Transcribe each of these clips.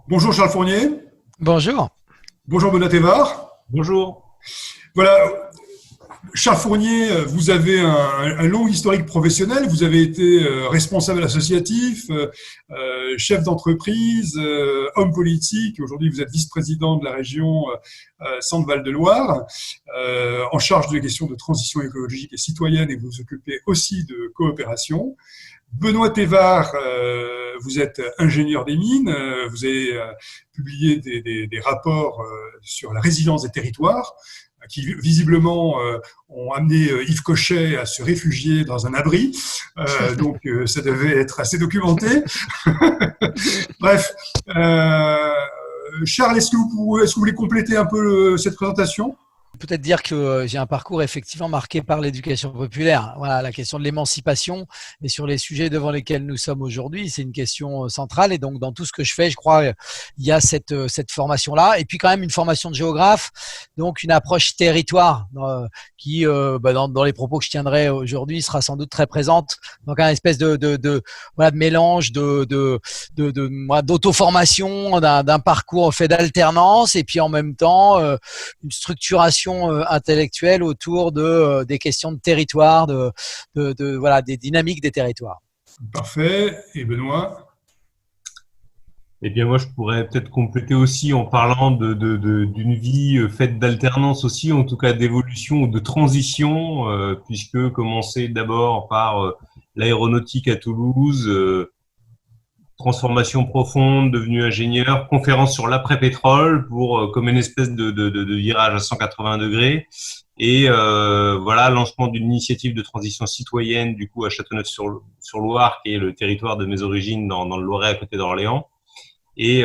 Bonjour Charles Fournier. Bonjour. Bonjour Benoît Thévard. Bonjour. Voilà, Charles Fournier, vous avez un long historique professionnel. Vous avez été responsable associatif, chef d'entreprise, homme politique. Aujourd'hui, vous êtes vice-président de la région Centre-Val de Loire, en charge des questions de transition écologique et citoyenne, et vous vous occupez aussi de coopération. Benoît Thévard, vous êtes ingénieur des mines, vous avez publié des rapports sur la résilience des territoires qui visiblement ont amené Yves Cochet à se réfugier dans un abri, donc ça devait être assez documenté. Bref, Charles, est-ce que vous voulez compléter un peu cette présentation ? Peut-être dire que j'ai un parcours effectivement marqué par l'éducation populaire. Voilà, la question de l'émancipation et sur les sujets devant lesquels nous sommes aujourd'hui, c'est une question centrale. Et donc, dans tout ce que je fais, je crois, il y a cette formation-là. Et puis, quand même, une formation de géographe, donc une approche territoire qui, dans les propos que je tiendrai aujourd'hui, sera sans doute très présente. Donc, un espèce de mélange d'auto-formation, d'un parcours fait d'alternance et puis en même temps, une structuration intellectuelle autour des questions de territoire, des dynamiques des territoires. Parfait. Et Benoît ? Eh bien, moi, je pourrais peut-être compléter aussi en parlant d'une vie faite d'alternance aussi, en tout cas d'évolution ou de transition, puisque commencer d'abord par l'aéronautique à Toulouse, transformation profonde, devenu ingénieur, conférence sur l'après-pétrole pour comme une espèce de virage à 180 degrés et voilà, lancement d'une initiative de transition citoyenne du coup à Châteauneuf-sur-Loire, qui est le territoire de mes origines dans le Loiret à côté d'Orléans, et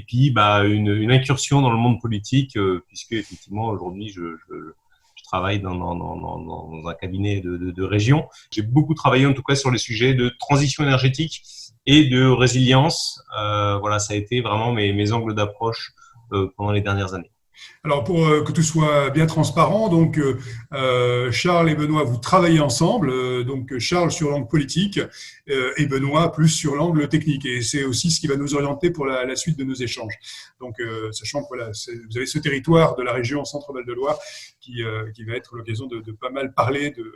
puis une incursion dans le monde politique, puisque effectivement aujourd'hui je travaille dans un cabinet de région. J'ai beaucoup travaillé en tout cas sur les sujets de transition énergétique et de résilience. Voilà, ça a été vraiment mes angles d'approche pendant les dernières années. Alors, pour que tout soit bien transparent, donc Charles et Benoît, vous travaillez ensemble, donc Charles sur l'angle politique et Benoît plus sur l'angle technique. Et c'est aussi ce qui va nous orienter pour la suite de nos échanges. Donc, sachant que voilà, vous avez ce territoire de la région Centre-Val de Loire qui va être l'occasion de pas mal parler de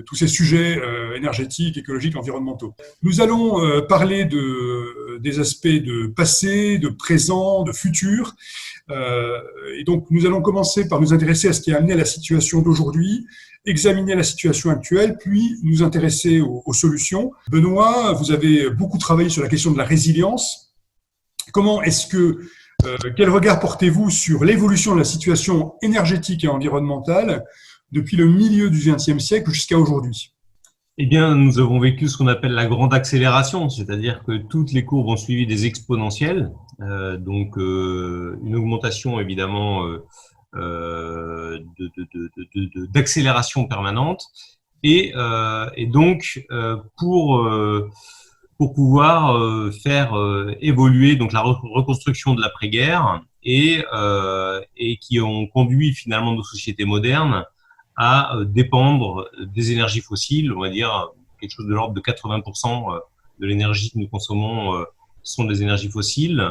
tous ces sujets énergétiques, écologiques, environnementaux. Nous allons parler des aspects de passé, de présent, de futur. Et donc, nous allons commencer par nous intéresser à ce qui a amené à la situation d'aujourd'hui, examiner la situation actuelle, puis nous intéresser aux solutions. Benoît, vous avez beaucoup travaillé sur la question de la résilience. Quel regard portez-vous sur l'évolution de la situation énergétique et environnementale depuis le milieu du XXe siècle jusqu'à aujourd'hui ? Eh bien, nous avons vécu ce qu'on appelle la grande accélération, c'est-à-dire que toutes les courbes ont suivi des exponentielles, donc une augmentation évidemment d'accélération permanente, et donc pour pouvoir faire évoluer donc la reconstruction de l'après-guerre et qui ont conduit finalement nos sociétés modernes à dépendre des énergies fossiles. On va dire quelque chose de l'ordre de 80% de l'énergie que nous consommons sont des énergies fossiles.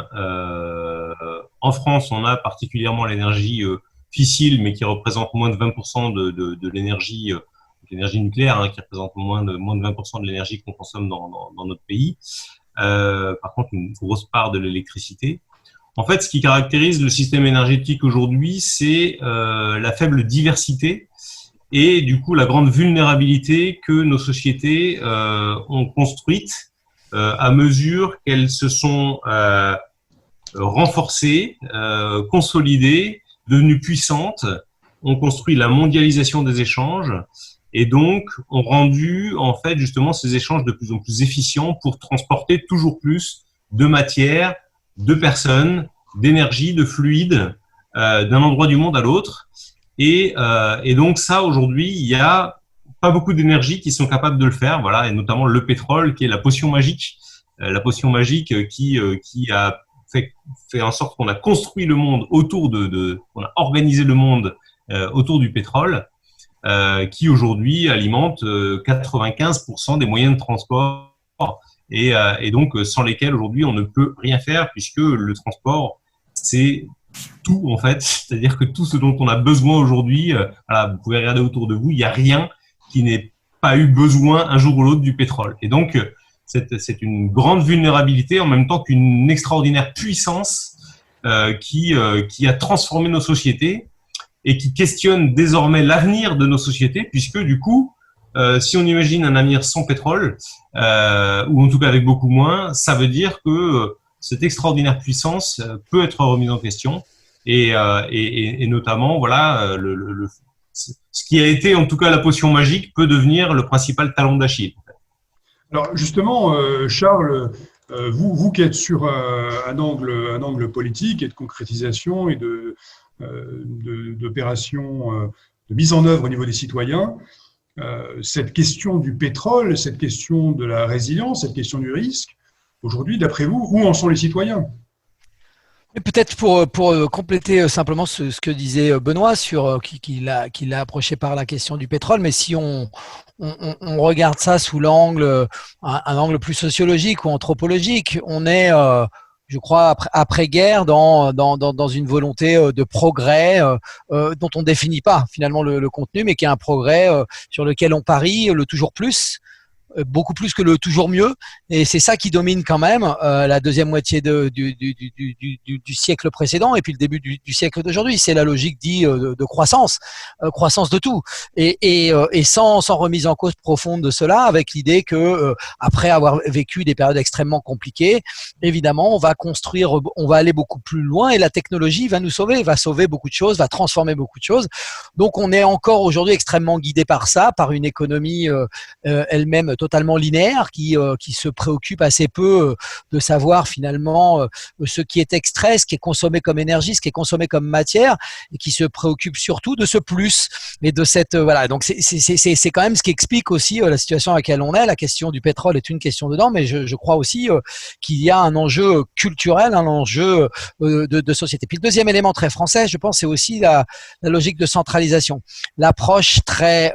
En France, on a particulièrement l'énergie fissile, mais qui représente moins de 20% de l'énergie nucléaire, qui représente moins de 20% de l'énergie qu'on consomme dans notre pays. Par contre, une grosse part de l'électricité. En fait, ce qui caractérise le système énergétique aujourd'hui, c'est la faible diversité et du coup la grande vulnérabilité que nos sociétés ont construite à mesure qu'elles se sont renforcées, consolidées, devenues puissantes, ont construit la mondialisation des échanges et donc ont rendu en fait justement ces échanges de plus en plus efficients pour transporter toujours plus de matière, de personnes, d'énergie, de fluides d'un endroit du monde à l'autre. Et donc ça, aujourd'hui, il y a pas beaucoup d'énergies qui sont capables de le faire, voilà, et notamment le pétrole, qui est la potion magique qui a fait en sorte qu'on a construit le monde autour on a organisé le monde autour du pétrole, qui aujourd'hui alimente 95% des moyens de transport et donc sans lesquels aujourd'hui on ne peut rien faire, puisque le transport, c'est tout en fait, c'est-à-dire que tout ce dont on a besoin aujourd'hui, voilà, vous pouvez regarder autour de vous, il n'y a rien qui n'ait pas eu besoin un jour ou l'autre du pétrole. Et donc, c'est une grande vulnérabilité en même temps qu'une extraordinaire puissance qui a transformé nos sociétés et qui questionne désormais l'avenir de nos sociétés, puisque du coup, si on imagine un avenir sans pétrole, ou en tout cas avec beaucoup moins, ça veut dire que cette extraordinaire puissance peut être remise en question, et notamment, voilà, ce qui a été en tout cas la potion magique peut devenir le principal talon d'Achille. Alors justement, Charles, vous qui êtes sur un angle politique et de concrétisation et d'opérations de mise en œuvre au niveau des citoyens, cette question du pétrole, cette question de la résilience, cette question du risque, aujourd'hui, d'après vous, où en sont les citoyens ? Peut-être pour compléter simplement ce que disait Benoît sur qui l'a approché par la question du pétrole, mais si on regarde ça sous l'angle un angle plus sociologique ou anthropologique, on est je crois après-guerre dans une volonté de progrès dont on ne définit pas finalement le contenu, mais qui est un progrès sur lequel on parie le toujours plus, beaucoup plus que le toujours mieux, et c'est ça qui domine quand même la deuxième moitié du siècle précédent et puis le début du siècle d'aujourd'hui. C'est la logique dite de croissance, croissance de tout, et sans remise en cause profonde de cela, avec l'idée que après avoir vécu des périodes extrêmement compliquées, évidemment on va construire, on va aller beaucoup plus loin, et la technologie va nous sauver, va sauver beaucoup de choses, va transformer beaucoup de choses. Donc on est encore aujourd'hui extrêmement guidé par ça, par une économie elle-même totalement linéaire qui se préoccupe assez peu de savoir finalement ce qui est extrait, ce qui est consommé comme énergie, ce qui est consommé comme matière, et qui se préoccupe surtout de ce plus et de cette voilà. Donc c'est quand même ce qui explique aussi la situation à laquelle on est. La question du pétrole est une question dedans, mais je crois aussi qu'il y a un enjeu culturel, un enjeu de société. Puis le deuxième élément très français, je pense, c'est aussi la logique de centralisation, l'approche très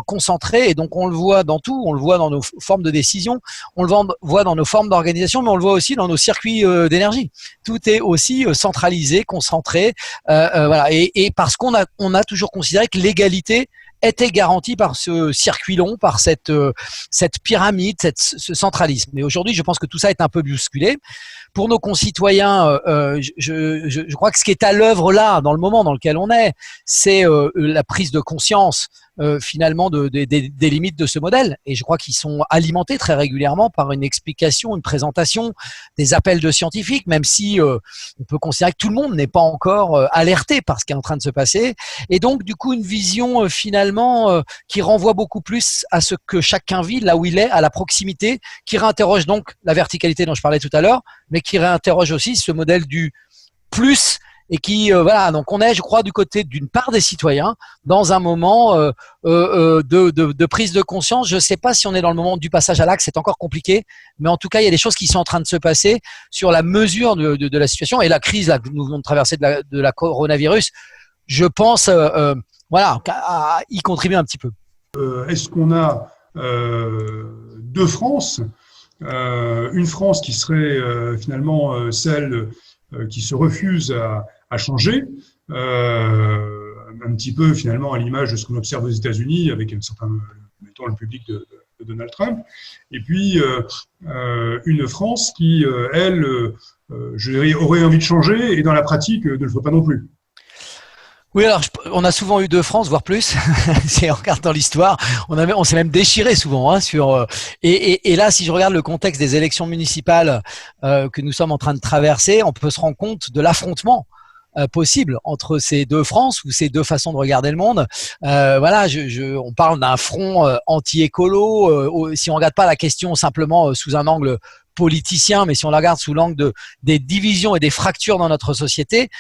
concentrée, et donc on le voit dans tout. On le voit dans nos formes de décision, on le voit dans nos formes d'organisation, mais on le voit aussi dans nos circuits d'énergie. Tout est aussi centralisé, concentré, voilà. Et parce qu'on a toujours considéré que l'égalité était garantie par ce circuit long, par cette pyramide, ce centralisme. Mais aujourd'hui, je pense que tout ça est un peu bousculé. Pour nos concitoyens, je crois que ce qui est à l'œuvre là, dans le moment dans lequel on est, c'est la prise de conscience finalement des limites de ce modèle, et je crois qu'ils sont alimentés très régulièrement par une explication, une présentation, des appels de scientifiques, même si on peut considérer que tout le monde n'est pas encore alerté par ce qui est en train de se passer, et donc du coup une vision finalement qui renvoie beaucoup plus à ce que chacun vit là où il est, à la proximité, qui réinterroge donc la verticalité dont je parlais tout à l'heure, mais qui réinterroge aussi ce modèle du plus, et qui voilà, donc on est, je crois, du côté d'une part des citoyens dans un moment de prise de conscience. Je ne sais pas si on est dans le moment du passage à l'acte, c'est encore compliqué, mais en tout cas il y a des choses qui sont en train de se passer sur la mesure de la situation, et la crise là, que nous venons de traverser de la coronavirus, je pense voilà, y contribuer un petit peu. Est-ce qu'on a deux France, une France qui serait finalement celle qui se refuse à changer, un petit peu finalement à l'image de ce qu'on observe aux États-Unis avec un certain, mettons, le public de Donald Trump, et puis une France qui, elle, je dirais, aurait envie de changer et dans la pratique ne le ferait pas non plus. Oui, alors on a souvent eu deux France, voire plus. C'est en regardant l'histoire, on s'est même déchiré souvent hein, sur. Et là, si je regarde le contexte des élections municipales que nous sommes en train de traverser, on peut se rendre compte de l'affrontement possible entre ces deux France ou ces deux façons de regarder le monde. Voilà, on parle d'un front anti-écolo. Si on regarde pas la question simplement sous un angle politicien, mais si on la regarde sous l'angle des divisions et des fractures dans notre société,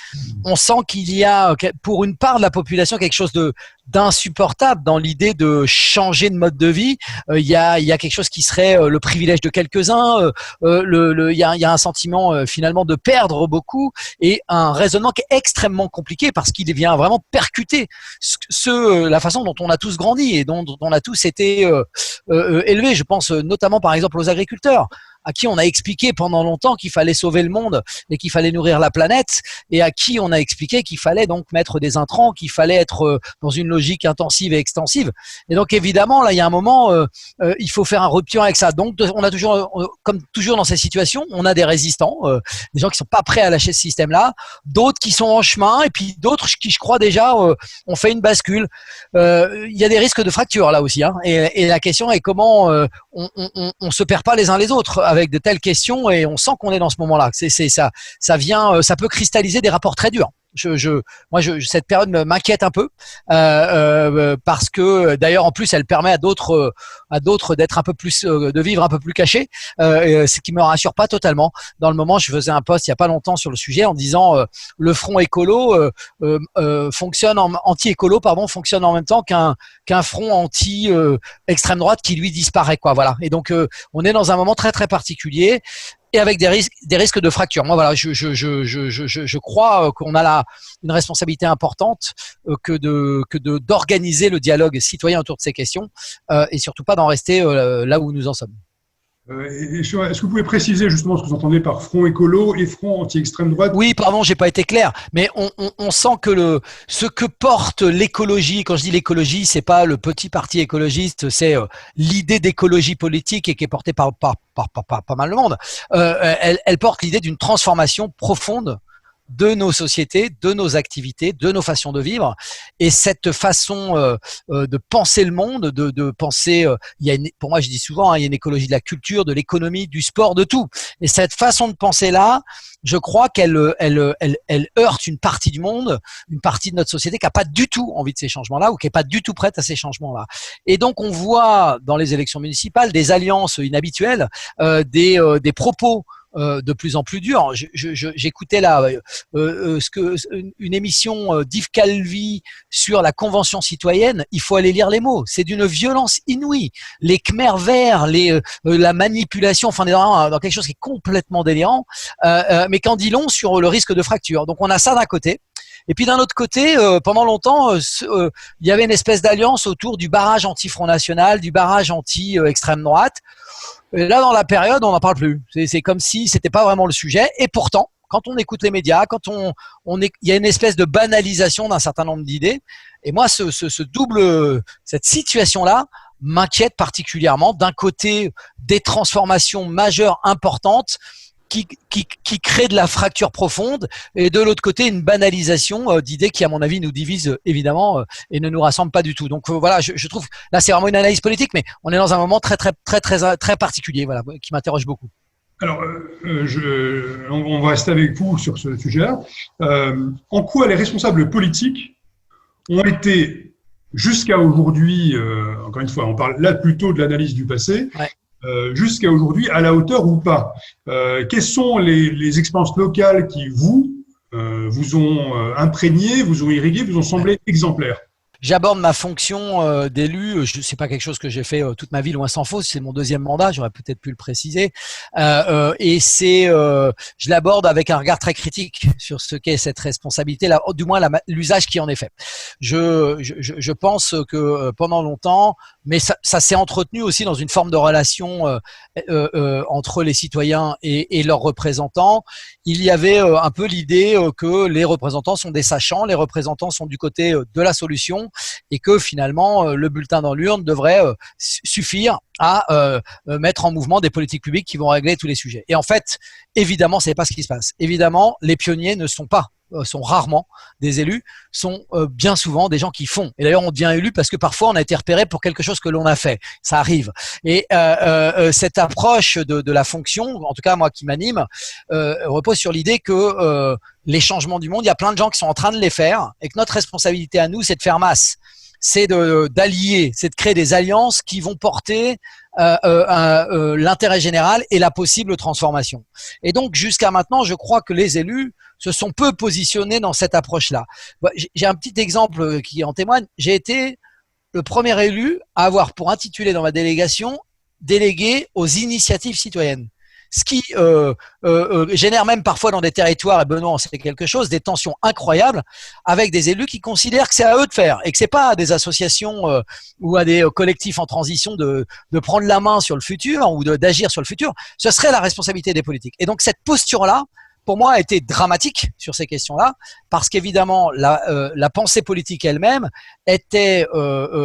on sent qu'il y a pour une part de la population quelque chose d'insupportable dans l'idée de changer de mode de vie. Il y a quelque chose qui serait le privilège de quelques-uns. Il y a un sentiment finalement de perdre beaucoup et un raisonnement qui est extrêmement compliqué parce qu'il vient vraiment percuter la façon dont on a tous grandi et dont on a tous été élevés. Je pense notamment par exemple aux agriculteurs, à qui on a expliqué pendant longtemps qu'il fallait sauver le monde et qu'il fallait nourrir la planète, et à qui on a expliqué qu'il fallait donc mettre des intrants, qu'il fallait être dans une logique intensive et extensive. Et donc évidemment, là, il y a un moment, il faut faire un rupture avec ça. Donc on a toujours, comme toujours dans ces situations, on a des résistants, des gens qui sont pas prêts à lâcher ce système-là, d'autres qui sont en chemin, et puis d'autres qui, je crois déjà, ont fait une bascule. Il y a des risques de fracture là aussi, hein, et la question est comment on se perd pas les uns les autres avec de telles questions, et on sent qu'on est dans ce moment-là. Ça vient, ça peut cristalliser des rapports très durs. Moi, cette période m'inquiète un peu parce que d'ailleurs en plus elle permet à d'autres d'être un peu plus, de vivre un peu plus cachés, ce qui me rassure pas totalement. Dans le moment, je faisais un post il y a pas longtemps sur le sujet en disant le front écolo anti-écolo fonctionne en même temps qu'un front anti extrême droite qui lui disparaît, quoi. Voilà. Et donc on est dans un moment très très particulier, et avec des risques de fracture. Moi, voilà, je crois qu'on a une responsabilité importante que d'organiser le dialogue citoyen autour de ces questions, et surtout pas d'en rester là où nous en sommes. Est-ce que vous pouvez préciser justement ce que vous entendez par front écolo et front anti-extrême droite? Oui, pardon, j'ai pas été clair, mais on sent que ce que porte l'écologie, quand je dis l'écologie, c'est pas le petit parti écologiste, c'est l'idée d'écologie politique, et qui est portée par pas mal de monde. Elle porte l'idée d'une transformation profonde de nos sociétés, de nos activités, de nos façons de vivre, et cette façon de penser le monde, de penser, pour moi je dis souvent, il y a une écologie de la culture, de l'économie, du sport, de tout. Et cette façon de penser là, je crois qu'elle heurte une partie du monde, une partie de notre société qui n'a pas du tout envie de ces changements-là, ou qui n'est pas du tout prête à ces changements-là. Et donc on voit dans les élections municipales des alliances inhabituelles, des propos de plus en plus dur. J'écoutais là une émission d'Yves Calvi sur la Convention citoyenne. Il faut aller lire les mots. C'est d'une violence inouïe. Les Khmers verts, la manipulation, enfin, on est dans quelque chose qui est complètement délirant, mais qu'en dit long sur le risque de fracture. Donc on a ça d'un côté. Et puis d'un autre côté, pendant longtemps, il y avait une espèce d'alliance autour du barrage anti-Front National, du barrage anti-extrême droite. Et là, dans la période, on n'en parle plus. C'est comme si c'était pas vraiment le sujet. Et pourtant, quand on écoute les médias, quand il y a une espèce de banalisation d'un certain nombre d'idées. Et moi, cette situation-là m'inquiète particulièrement. D'un côté, des transformations majeures, importantes, qui crée de la fracture profonde, et de l'autre côté une banalisation d'idées qui, à mon avis, nous divise évidemment et ne nous rassemble pas du tout. Donc voilà, je trouve là c'est vraiment une analyse politique, mais on est dans un moment très très très très très particulier, voilà, qui m'interroge beaucoup. Alors, on va rester avec vous sur ce sujet-là. En quoi les responsables politiques ont été jusqu'à aujourd'hui, encore une fois, on parle là plutôt de l'analyse du passé. Ouais. Jusqu'à aujourd'hui, à la hauteur ou pas? Quelles sont les expériences locales qui vous ont imprégné, vous ont irrigué, vous ont semblé exemplaires? J'aborde ma fonction d'élu, c'est pas quelque chose que j'ai fait toute ma vie, loin s'en faut, c'est mon deuxième mandat, j'aurais peut-être pu le préciser, et je l'aborde avec un regard très critique sur ce qu'est cette responsabilité, là, du moins l'usage qui en est fait. Je pense que pendant longtemps, mais ça s'est entretenu aussi dans une forme de relation entre les citoyens et leurs représentants. Il y avait un peu l'idée que les représentants sont des sachants, les représentants sont du côté de la solution, et que finalement le bulletin dans l'urne devrait suffire à mettre en mouvement des politiques publiques qui vont régler tous les sujets. Et en fait, évidemment, c'est pas ce qui se passe. Évidemment, les pionniers sont rarement des élus, sont bien souvent des gens qui font. Et d'ailleurs, on devient élu parce que parfois on a été repéré pour quelque chose que l'on a fait. Ça arrive. Et cette approche de la fonction, en tout cas moi qui m'anime, repose sur l'idée que les changements du monde, il y a plein de gens qui sont en train de les faire, et que notre responsabilité à nous, c'est de faire masse. c'est d'allier, c'est de créer des alliances qui vont porter l'intérêt général et la possible transformation. Et donc, jusqu'à maintenant, je crois que les élus se sont peu positionnés dans cette approche-là. J'ai un petit exemple qui en témoigne. J'ai été le premier élu à avoir pour intituler dans ma délégation délégué aux initiatives citoyennes. Ce qui génère même parfois dans des territoires, et Benoît en sait quelque chose, des tensions incroyables avec des élus qui considèrent que c'est à eux de faire et que c'est pas à des associations ou à des collectifs en transition de prendre la main sur le futur ou d'agir sur le futur. Ce serait la responsabilité des politiques. Et donc cette posture-là, pour moi, a été dramatique sur ces questions-là, parce qu'évidemment, la pensée politique elle-même était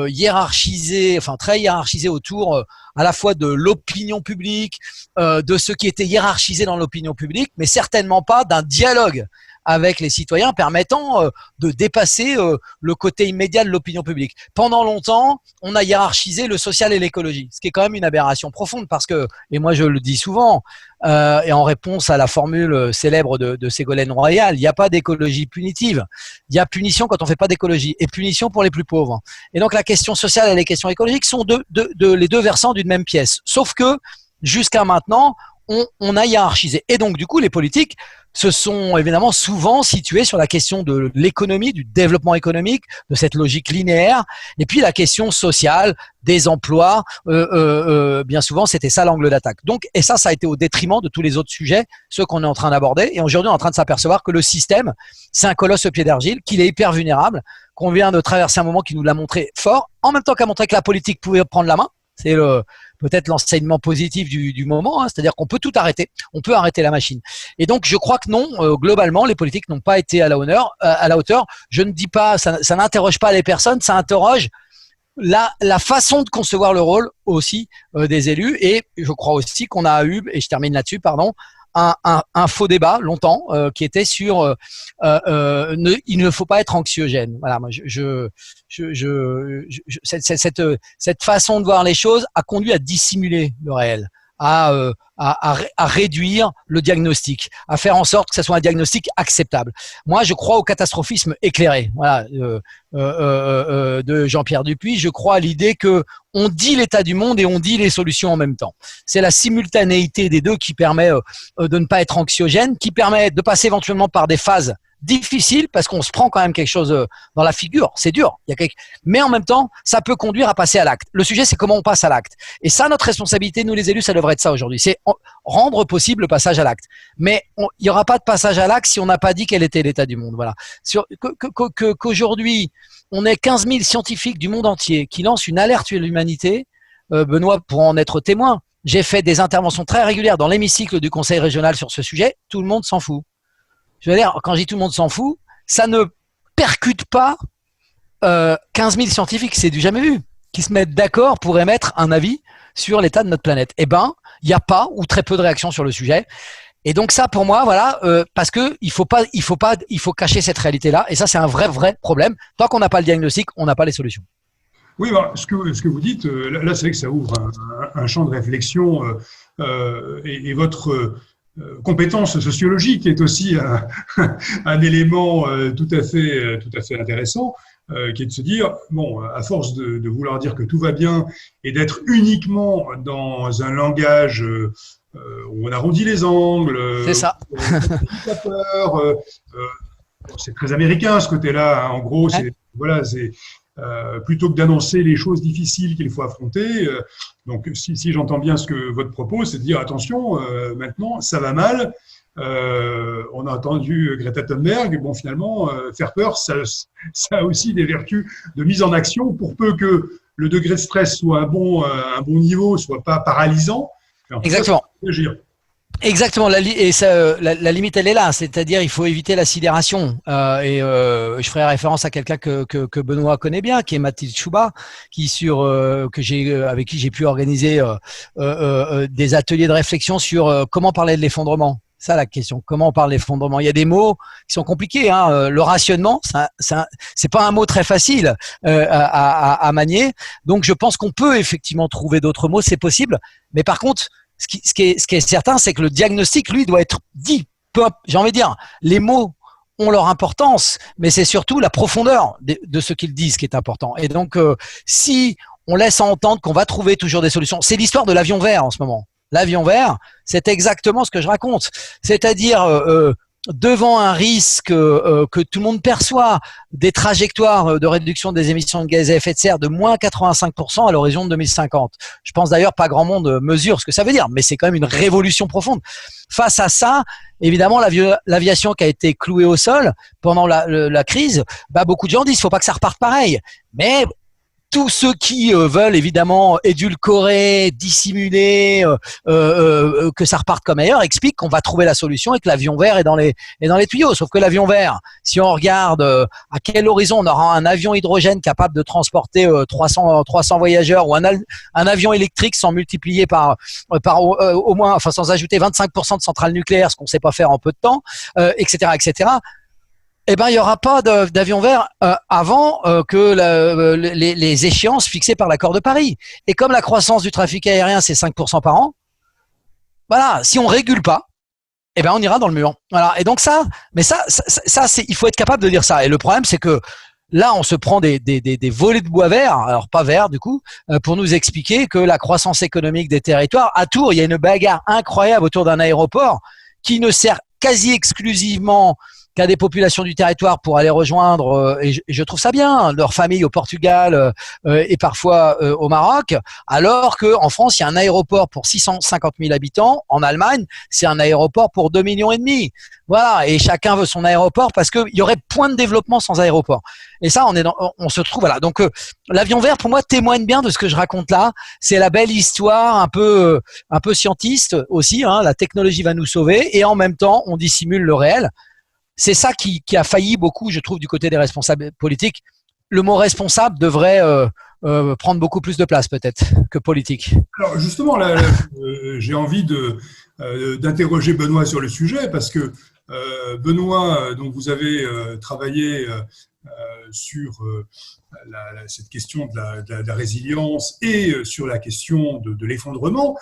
hiérarchisée, enfin très hiérarchisée autour à la fois de l'opinion publique, de ce qui était hiérarchisé dans l'opinion publique, mais certainement pas d'un dialogue avec les citoyens permettant de dépasser le côté immédiat de l'opinion publique. Pendant longtemps, on a hiérarchisé le social et l'écologie, ce qui est quand même une aberration profonde parce que, et moi je le dis souvent, et en réponse à la formule célèbre de Ségolène Royal, il n'y a pas d'écologie punitive. Il y a punition quand on ne fait pas d'écologie et punition pour les plus pauvres. Et donc la question sociale et les questions écologiques sont les deux versants d'une même pièce. Sauf que jusqu'à maintenant, on a hiérarchisé. Et donc du coup, les politiques se sont évidemment souvent situés sur la question de l'économie, du développement économique, de cette logique linéaire, et puis la question sociale, des emplois, bien souvent c'était ça l'angle d'attaque. Donc, et ça a été au détriment de tous les autres sujets, ceux qu'on est en train d'aborder, et aujourd'hui on est en train de s'apercevoir que le système, c'est un colosse au pied d'argile, qu'il est hyper vulnérable, qu'on vient de traverser un moment qui nous l'a montré fort, en même temps qu'a montré que la politique pouvait prendre la main. C'est peut-être l'enseignement positif du moment, hein, c'est-à-dire qu'on peut tout arrêter, on peut arrêter la machine. Et donc je crois que non, globalement les politiques n'ont pas été à la hauteur. Je ne dis pas, ça n'interroge pas les personnes, ça interroge la façon de concevoir le rôle aussi des élus. Et je crois aussi qu'on a eu, et je termine là-dessus, pardon, un faux débat longtemps qui était sur il ne faut pas être anxiogène. Voilà, moi cette façon de voir les choses a conduit à dissimuler le réel, à réduire le diagnostic, à faire en sorte que ce soit un diagnostic acceptable. Moi, je crois au catastrophisme éclairé, voilà, de Jean-Pierre Dupuis. Je crois à l'idée que on dit l'état du monde et on dit les solutions en même temps. C'est la simultanéité des deux qui permet de ne pas être anxiogène, qui permet de passer éventuellement par des phases difficiles parce qu'on se prend quand même quelque chose dans la figure. C'est dur. Mais en même temps, ça peut conduire à passer à l'acte. Le sujet, c'est comment on passe à l'acte. Et ça, notre responsabilité, nous les élus, ça devrait être ça aujourd'hui. C'est rendre possible le passage à l'acte. Mais il n'y aura pas de passage à l'acte si on n'a pas dit quel était l'état du monde. Voilà. Qu'aujourd'hui, on ait 15 000 scientifiques du monde entier qui lancent une alerte sur l'humanité. Benoît pourra en être témoin. J'ai fait des interventions très régulières dans l'hémicycle du Conseil régional sur ce sujet. Tout le monde s'en fout. Je veux dire, quand je dis tout le monde s'en fout, ça ne percute pas 15 000 scientifiques, c'est du jamais vu, qui se mettent d'accord pour émettre un avis sur l'état de notre planète. Eh ben, il n'y a pas ou très peu de réactions sur le sujet. Et donc ça, pour moi, voilà, parce que il faut cacher cette réalité-là. Et ça, c'est un vrai problème. Tant qu'on n'a pas le diagnostic, on n'a pas les solutions. Oui, bah, ce que vous dites, là, c'est vrai que ça ouvre un champ de réflexion et votre compétence sociologique est aussi un élément tout à fait intéressant, qui est de se dire, bon, à force de vouloir dire que tout va bien et d'être uniquement dans un langage où on arrondit les angles, c'est ça. La peur, c'est très américain ce côté-là, hein. En gros, c'est plutôt que d'annoncer les choses difficiles qu'il faut affronter. Donc, si j'entends bien ce que votre propos, c'est de dire attention, maintenant, ça va mal. On a entendu Greta Thunberg. Bon, finalement, faire peur, ça a aussi des vertus de mise en action pour peu que le degré de stress soit un bon niveau, soit pas paralysant. Exactement. Exactement, la limite elle est là, c'est-à-dire il faut éviter la sidération. Je ferai référence à quelqu'un que Benoît connaît bien, qui est Mathilde Chouba, avec qui j'ai pu organiser des ateliers de réflexion sur comment parler de l'effondrement. Ça la question, comment on parle d'effondrement. Il y a des mots qui sont compliqués, hein. Le rationnement, c'est pas un mot très facile à manier. Donc je pense qu'on peut effectivement trouver d'autres mots, c'est possible. Mais par contre, ce qui est certain, c'est que le diagnostic, lui, doit être dit. J'ai envie de dire, les mots ont leur importance, mais c'est surtout la profondeur de ce qu'ils disent qui est important. Et donc, si on laisse entendre qu'on va trouver toujours des solutions, c'est l'histoire de l'avion vert en ce moment. L'avion vert, c'est exactement ce que je raconte. C'est-à-dire, devant un risque que tout le monde perçoit, des trajectoires de réduction des émissions de gaz à effet de serre de moins 85% à l'horizon de 2050. Je pense d'ailleurs pas grand monde mesure ce que ça veut dire, mais c'est quand même une révolution profonde. Face à ça, évidemment, l'aviation qui a été clouée au sol pendant la crise, beaucoup de gens disent qu'il ne faut pas que ça reparte pareil. Mais tous ceux qui veulent évidemment édulcorer, dissimuler, que ça reparte comme ailleurs, expliquent qu'on va trouver la solution et que l'avion vert est dans les tuyaux. Sauf que l'avion vert, si on regarde à quel horizon on aura un avion hydrogène capable de transporter 300 voyageurs, ou un avion électrique sans multiplier par au moins, enfin sans ajouter 25% de centrales nucléaires, ce qu'on ne sait pas faire en peu de temps, etc., etc. Eh ben, il n'y aura pas d'avion vert avant que les échéances fixées par l'accord de Paris. Et comme la croissance du trafic aérien, c'est 5% par an, voilà, si on régule pas, eh ben, on ira dans le mur. Voilà. Et donc ça, il faut être capable de dire ça. Et le problème, c'est que là, on se prend des volets de bois vert, alors pas vert du coup, pour nous expliquer que la croissance économique des territoires, à Tours, il y a une bagarre incroyable autour d'un aéroport qui ne sert quasi exclusivement qu'à des populations du territoire pour aller rejoindre, et je trouve ça bien, leur famille au Portugal et parfois au Maroc, alors qu'en France, il y a un aéroport pour 650 000 habitants. En Allemagne, c'est un aéroport pour 2,5 millions. Voilà, et chacun veut son aéroport parce qu'il y aurait point de développement sans aéroport. Et ça, on se trouve, voilà. Donc, l'avion vert, pour moi, témoigne bien de ce que je raconte là. C'est la belle histoire, un peu scientiste aussi, hein, la technologie va nous sauver, et en même temps, on dissimule le réel. C'est ça qui a failli beaucoup, je trouve, du côté des responsables politiques. Le mot responsable devrait prendre beaucoup plus de place, peut-être, que politique. Alors, justement, là, j'ai envie d'interroger Benoît sur le sujet, parce que Benoît, donc vous avez travaillé sur cette question de la résilience et sur la question de l'effondrement.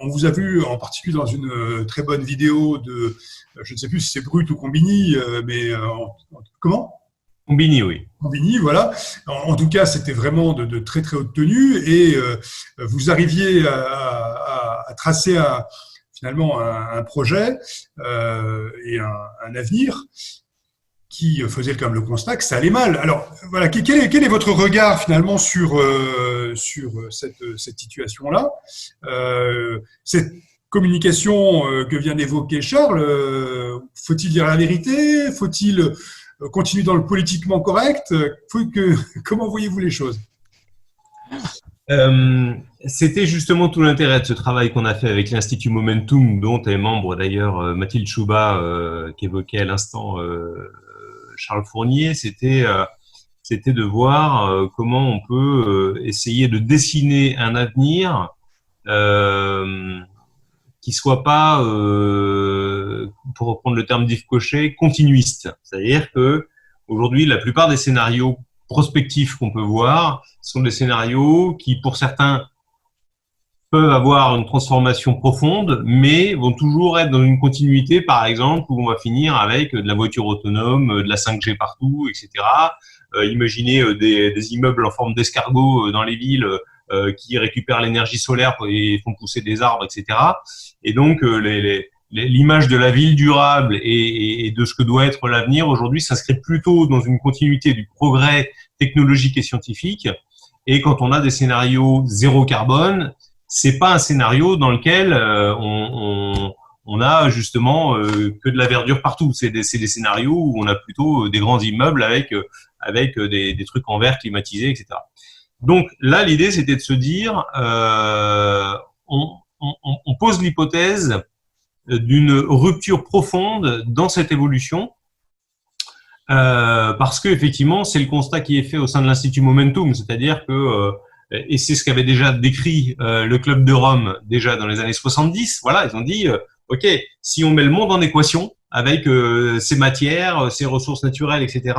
On vous a vu en particulier dans une très bonne vidéo de, je ne sais plus si c'est Brut ou Combini, mais comment ? Combini, oui. Combini, voilà. En tout cas, c'était vraiment de très très haute tenue, et vous arriviez à tracer finalement un projet et un avenir qui faisait quand même le constat que ça allait mal. Alors, voilà, quel est votre regard finalement sur cette situation-là, cette communication que vient d'évoquer Charles, faut-il dire la vérité? Faut-il continuer dans le politiquement correct? Comment voyez-vous les choses? C'était justement tout l'intérêt de ce travail qu'on a fait avec l'Institut Momentum, dont est membre d'ailleurs Mathilde Chouba, qu'évoquait à l'instant Charles Fournier. C'était de voir comment on peut essayer de dessiner un avenir qui soit pas, pour reprendre le terme d'Yves Cochet, continuiste. C'est-à-dire que aujourd'hui, la plupart des scénarios prospectifs qu'on peut voir sont des scénarios qui, pour certains, peuvent avoir une transformation profonde, mais vont toujours être dans une continuité, par exemple, où on va finir avec de la voiture autonome, de la 5G partout, etc. Imaginez des immeubles en forme d'escargot dans les villes qui récupèrent l'énergie solaire et font pousser des arbres, etc. Et donc, l'image de la ville durable et de ce que doit être l'avenir aujourd'hui s'inscrit plutôt dans une continuité du progrès technologique et scientifique. Et quand on a des scénarios zéro carbone, c'est pas un scénario dans lequel on a justement que de la verdure partout. C'est des scénarios où on a plutôt des grands immeubles avec des trucs en verre climatisés, etc. Donc là, l'idée, c'était de se dire, on pose l'hypothèse d'une rupture profonde dans cette évolution, parce que effectivement, c'est le constat qui est fait au sein de l'Institut Momentum, c'est-à-dire que et c'est ce qu'avait déjà décrit le Club de Rome déjà dans les années 70. Voilà, ils ont dit, ok, si on met le monde en équation avec ses matières, ses ressources naturelles, etc.,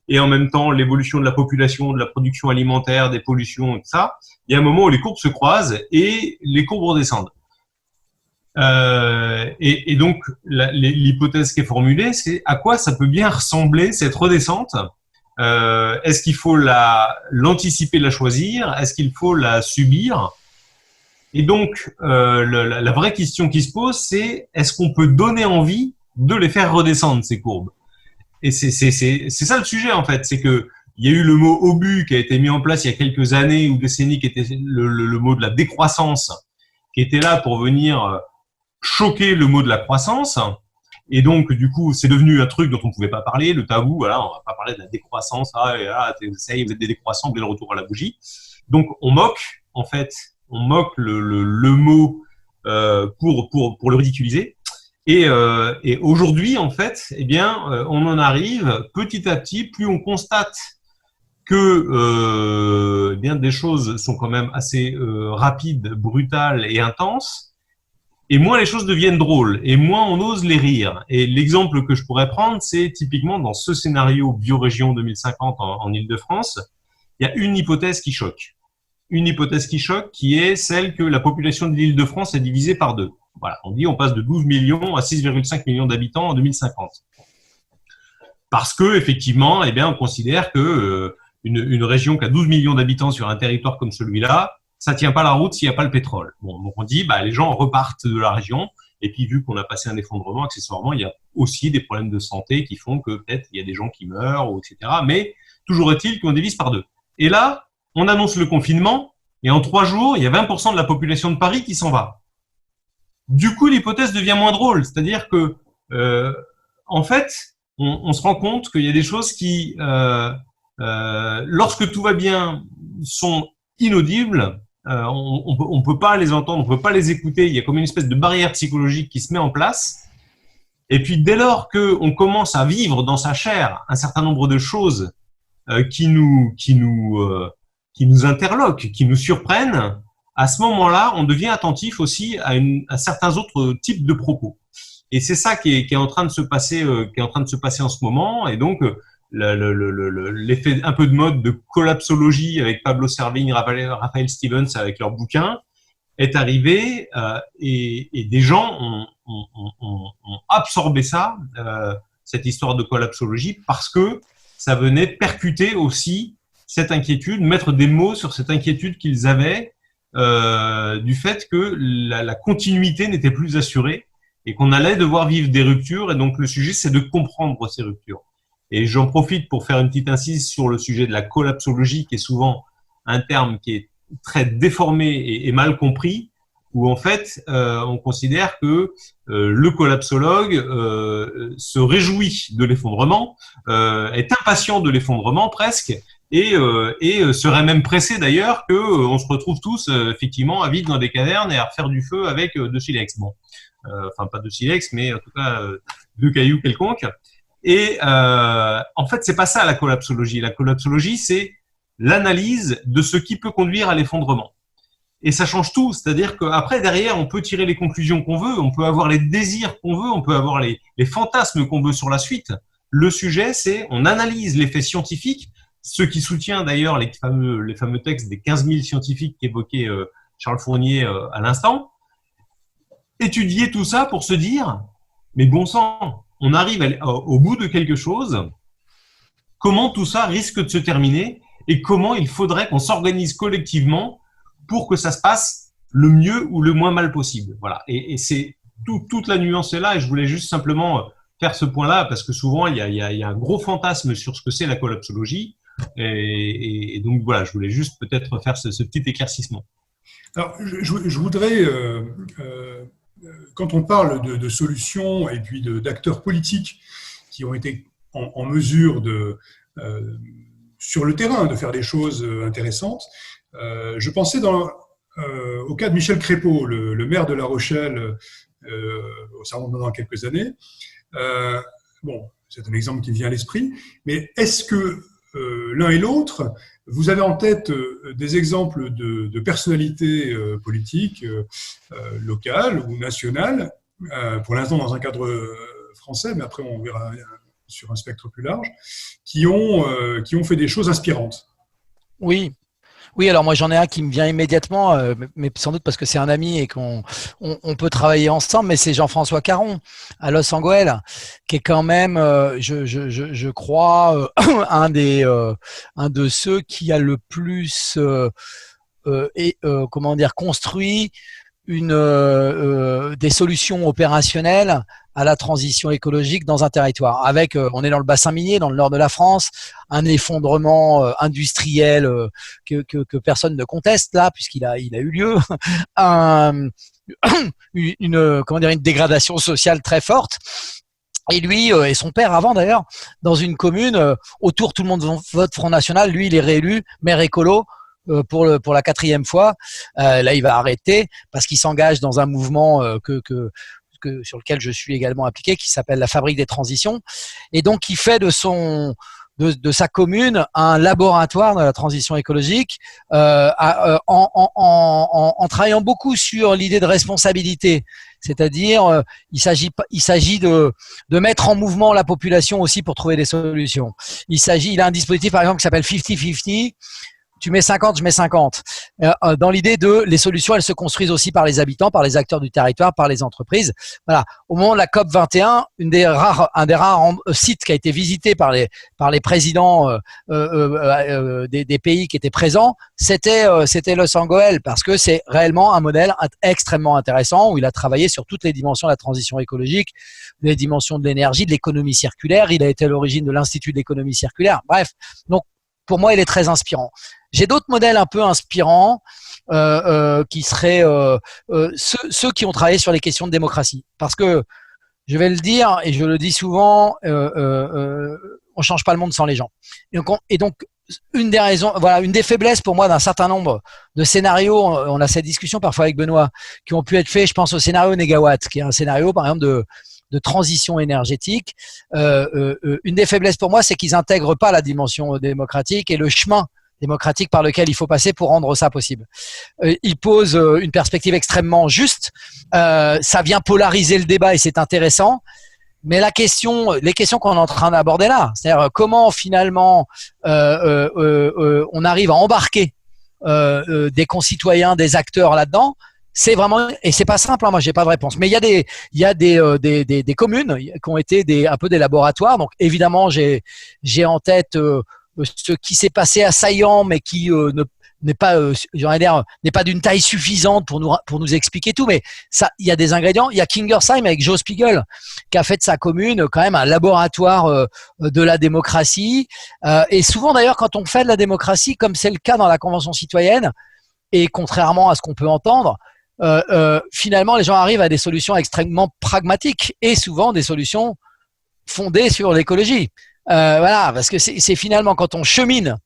et en même temps l'évolution de la population, de la production alimentaire, des pollutions, tout ça, il y a un moment où les courbes se croisent et les courbes redescendent. Et donc, l'hypothèse qui est formulée, c'est à quoi ça peut bien ressembler cette redescente. Est-ce qu'il faut l'anticiper, la choisir? Est-ce qu'il faut la subir? Et donc, la vraie question qui se pose, c'est est-ce qu'on peut donner envie de les faire redescendre, ces courbes? Et c'est ça le sujet, en fait. C'est que il y a eu le mot obus qui a été mis en place il y a quelques années ou décennies, qui était le mot de la décroissance, qui était là pour venir choquer le mot de la croissance. Et donc, du coup, c'est devenu un truc dont on ne pouvait pas parler, le tabou. Voilà, on ne va pas parler de la décroissance. Ça y est, vous êtes des décroissants, dès le retour à la bougie. Donc, on moque, en fait, le mot pour le ridiculiser. Et aujourd'hui, en fait, eh bien, on en arrive petit à petit, plus on constate que eh bien des choses sont quand même assez rapides, brutales et intenses, et moins les choses deviennent drôles, et moins on ose les rire. Et l'exemple que je pourrais prendre, c'est typiquement dans ce scénario Biorégion 2050 en Île-de-France, il y a une hypothèse qui choque. Une hypothèse qui choque, qui est celle que la population de l'Île-de-France est divisée par 2. Voilà, on dit on passe de 12 millions à 6,5 millions d'habitants en 2050. Parce que effectivement, eh bien, on considère que une région qui a 12 millions d'habitants sur un territoire comme celui-là, ça tient pas la route s'il n'y a pas le pétrole. Bon, donc on dit, les gens repartent de la région. Et puis, vu qu'on a passé un effondrement, accessoirement, il y a aussi des problèmes de santé qui font que peut-être il y a des gens qui meurent, etc. Mais toujours est-il qu'on divise par 2. Et là, on annonce le confinement, et en 3 jours, il y a 20% de la population de Paris qui s'en va. Du coup, l'hypothèse devient moins drôle. C'est-à-dire que, en fait, on se rend compte qu'il y a des choses qui, lorsque tout va bien, sont inaudibles. On peut pas les entendre, on peut pas les écouter. Il y a comme une espèce de barrière psychologique qui se met en place. Et puis, dès lors qu'on commence à vivre dans sa chair un certain nombre de choses qui nous interloquent, qui nous surprennent, à ce moment-là, on devient attentif aussi à certains autres types de propos. Et c'est ça qui est en train de se passer, en ce moment. Et donc, l'effet un peu de mode de collapsologie avec Pablo Servigne, Raphaël Stevens avec leur bouquin est arrivé, et des gens ont absorbé ça, cette histoire de collapsologie, parce que ça venait percuter aussi cette inquiétude, mettre des mots sur cette inquiétude qu'ils avaient, du fait que la continuité n'était plus assurée et qu'on allait devoir vivre des ruptures. Et donc, le sujet, c'est de comprendre ces ruptures. Et j'en profite pour faire une petite incise sur le sujet de la collapsologie, qui est souvent un terme qui est très déformé et mal compris, où en fait, on considère que le collapsologue se réjouit de l'effondrement, est impatient de l'effondrement presque, et serait même pressé d'ailleurs qu'on se retrouve tous effectivement à vivre dans des cavernes et à refaire du feu avec de silex. Bon, enfin pas de silex, mais en tout cas de cailloux quelconques. Et en fait, c'est pas ça la collapsologie. La collapsologie, c'est l'analyse de ce qui peut conduire à l'effondrement. Et ça change tout, c'est-à-dire qu'après, derrière, on peut tirer les conclusions qu'on veut, on peut avoir les désirs qu'on veut, on peut avoir les fantasmes qu'on veut sur la suite. Le sujet, c'est on analyse les faits scientifiques, ce qui soutient d'ailleurs les fameux textes des 15 000 scientifiques qu'évoquait Charles Fournier à l'instant. Étudier tout ça pour se dire, mais bon sang, on arrive au bout de quelque chose, comment tout ça risque de se terminer et comment il faudrait qu'on s'organise collectivement pour que ça se passe le mieux ou le moins mal possible. Voilà. Et c'est toute la nuance est là, et je voulais juste simplement faire ce point-là, parce que souvent, il y a un gros fantasme sur ce que c'est la collapsologie, et donc voilà, je voulais juste peut-être faire ce petit éclaircissement. Alors, je voudrais, quand on parle de solutions et puis d'acteurs politiques qui ont été en mesure sur le terrain de faire des choses intéressantes, je pensais au cas de Michel Crépeau, le maire de La Rochelle, ça remonte dans quelques années. Bon, c'est un exemple qui me vient à l'esprit, mais est-ce que l'un et l'autre, vous avez en tête des exemples de personnalités politiques locales ou nationales, pour l'instant dans un cadre français, mais après on verra sur un spectre plus large, qui ont fait des choses inspirantes? Oui. Oui, alors moi j'en ai un qui me vient immédiatement, mais sans doute parce que c'est un ami et qu'on peut travailler ensemble, mais c'est Jean-François Caron à Los Angeles, qui est quand même, je crois, un de ceux qui a le plus comment dire, construit des solutions opérationnelles à la transition écologique dans un territoire. Avec, on est dans le bassin minier, dans le nord de la France, un effondrement industriel que personne ne conteste là, puisqu'il a eu lieu, comment dire, une dégradation sociale très forte. Et lui et son père avant d'ailleurs, dans une commune, autour tout le monde vote Front National, lui il est réélu, maire écolo, pour la 4e fois. Là, il va arrêter parce qu'il s'engage dans un mouvement sur lequel je suis également impliqué, qui s'appelle la Fabrique des Transitions. Et donc, il fait de sa commune un laboratoire de la transition écologique, en travaillant beaucoup sur l'idée de responsabilité. C'est-à-dire, il s'agit de mettre en mouvement la population aussi pour trouver des solutions. Il a un dispositif, par exemple, qui s'appelle 50-50. Tu mets 50, je mets 50. Dans l'idée les solutions, elles se construisent aussi par les habitants, par les acteurs du territoire, par les entreprises. Voilà. Au moment de la COP 21, un des rares sites qui a été visité par les présidents des pays qui étaient présents, c'était Los Angeles, parce que c'est réellement un modèle extrêmement intéressant où il a travaillé sur toutes les dimensions de la transition écologique, les dimensions de l'énergie, de l'économie circulaire. Il a été à l'origine de l'Institut de l'économie circulaire. Bref, donc pour moi, il est très inspirant. J'ai d'autres modèles un peu inspirants qui seraient ceux qui ont travaillé sur les questions de démocratie. Parce que, je vais le dire, et je le dis souvent, on change pas le monde sans les gens. Et donc une des raisons, voilà, une des faiblesses pour moi d'un certain nombre de scénarios, on a cette discussion parfois avec Benoît, qui ont pu être faits, je pense au scénario Négawatt, qui est un scénario, par exemple, de transition énergétique. Une des faiblesses pour moi, c'est qu'ils intègrent pas la dimension démocratique et le chemin démocratique par lequel il faut passer pour rendre ça possible. Ils posent une perspective extrêmement juste. Ça vient polariser le débat et c'est intéressant. Mais les questions qu'on est en train d'aborder là, c'est-à-dire comment finalement on arrive à embarquer des concitoyens, des acteurs là-dedans, c'est vraiment, et c'est pas simple, hein, moi j'ai pas de réponse. Mais il y a des communes qui ont été un peu des laboratoires. Donc évidemment j'ai en tête ce qui s'est passé à Saillant, mais qui n'est pas, n'est pas d'une taille suffisante pour nous expliquer tout. Mais ça, il y a des ingrédients. Il y a Kingersheim avec Joe Spiegel qui a fait de sa commune quand même un laboratoire de la démocratie. Et souvent d'ailleurs, quand on fait de la démocratie, comme c'est le cas dans la Convention citoyenne, et contrairement à ce qu'on peut entendre, finalement les gens arrivent à des solutions extrêmement pragmatiques et souvent des solutions fondées sur l'écologie. Voilà, parce que c'est finalement quand on chemine,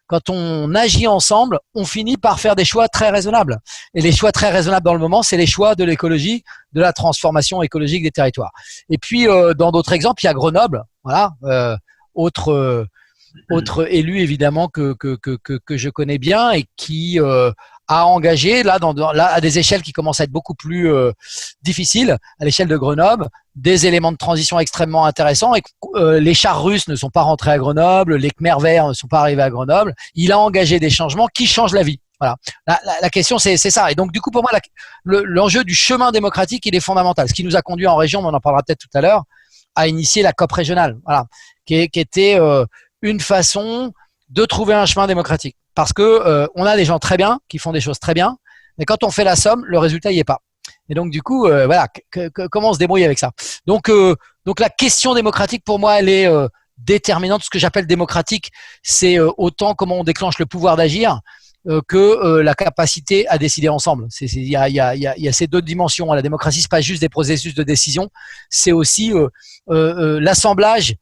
quand on agit ensemble, on finit par faire des choix très raisonnables. Et les choix très raisonnables dans le moment, c'est les choix de l'écologie, de la transformation écologique des territoires. Et puis dans d'autres exemples, il y a Grenoble, voilà, autre élu évidemment que je connais bien et qui a engagé là à des échelles qui commencent à être beaucoup plus difficiles, à l'échelle de Grenoble, des éléments de transition extrêmement intéressants. Et les chars russes ne sont pas rentrés à Grenoble, les Khmers verts ne sont pas arrivés à Grenoble. Il a engagé des changements qui changent la vie. Voilà. La question, c'est ça. Et donc, du coup, pour moi, l'enjeu du chemin démocratique, il est fondamental. Ce qui nous a conduit en région, mais on en parlera peut-être tout à l'heure, à initier la COP régionale, voilà, qui était une façon de trouver un chemin démocratique. Parce que on a des gens très bien qui font des choses très bien, mais quand on fait la somme, le résultat y est pas. Et donc du coup, voilà, comment on se débrouille avec ça. Donc la question démocratique pour moi, elle est déterminante. Ce que j'appelle démocratique, c'est autant comment on déclenche le pouvoir d'agir que la capacité à décider ensemble. Il y a ces deux dimensions. La démocratie, c'est pas juste des processus de décision, c'est aussi l'assemblage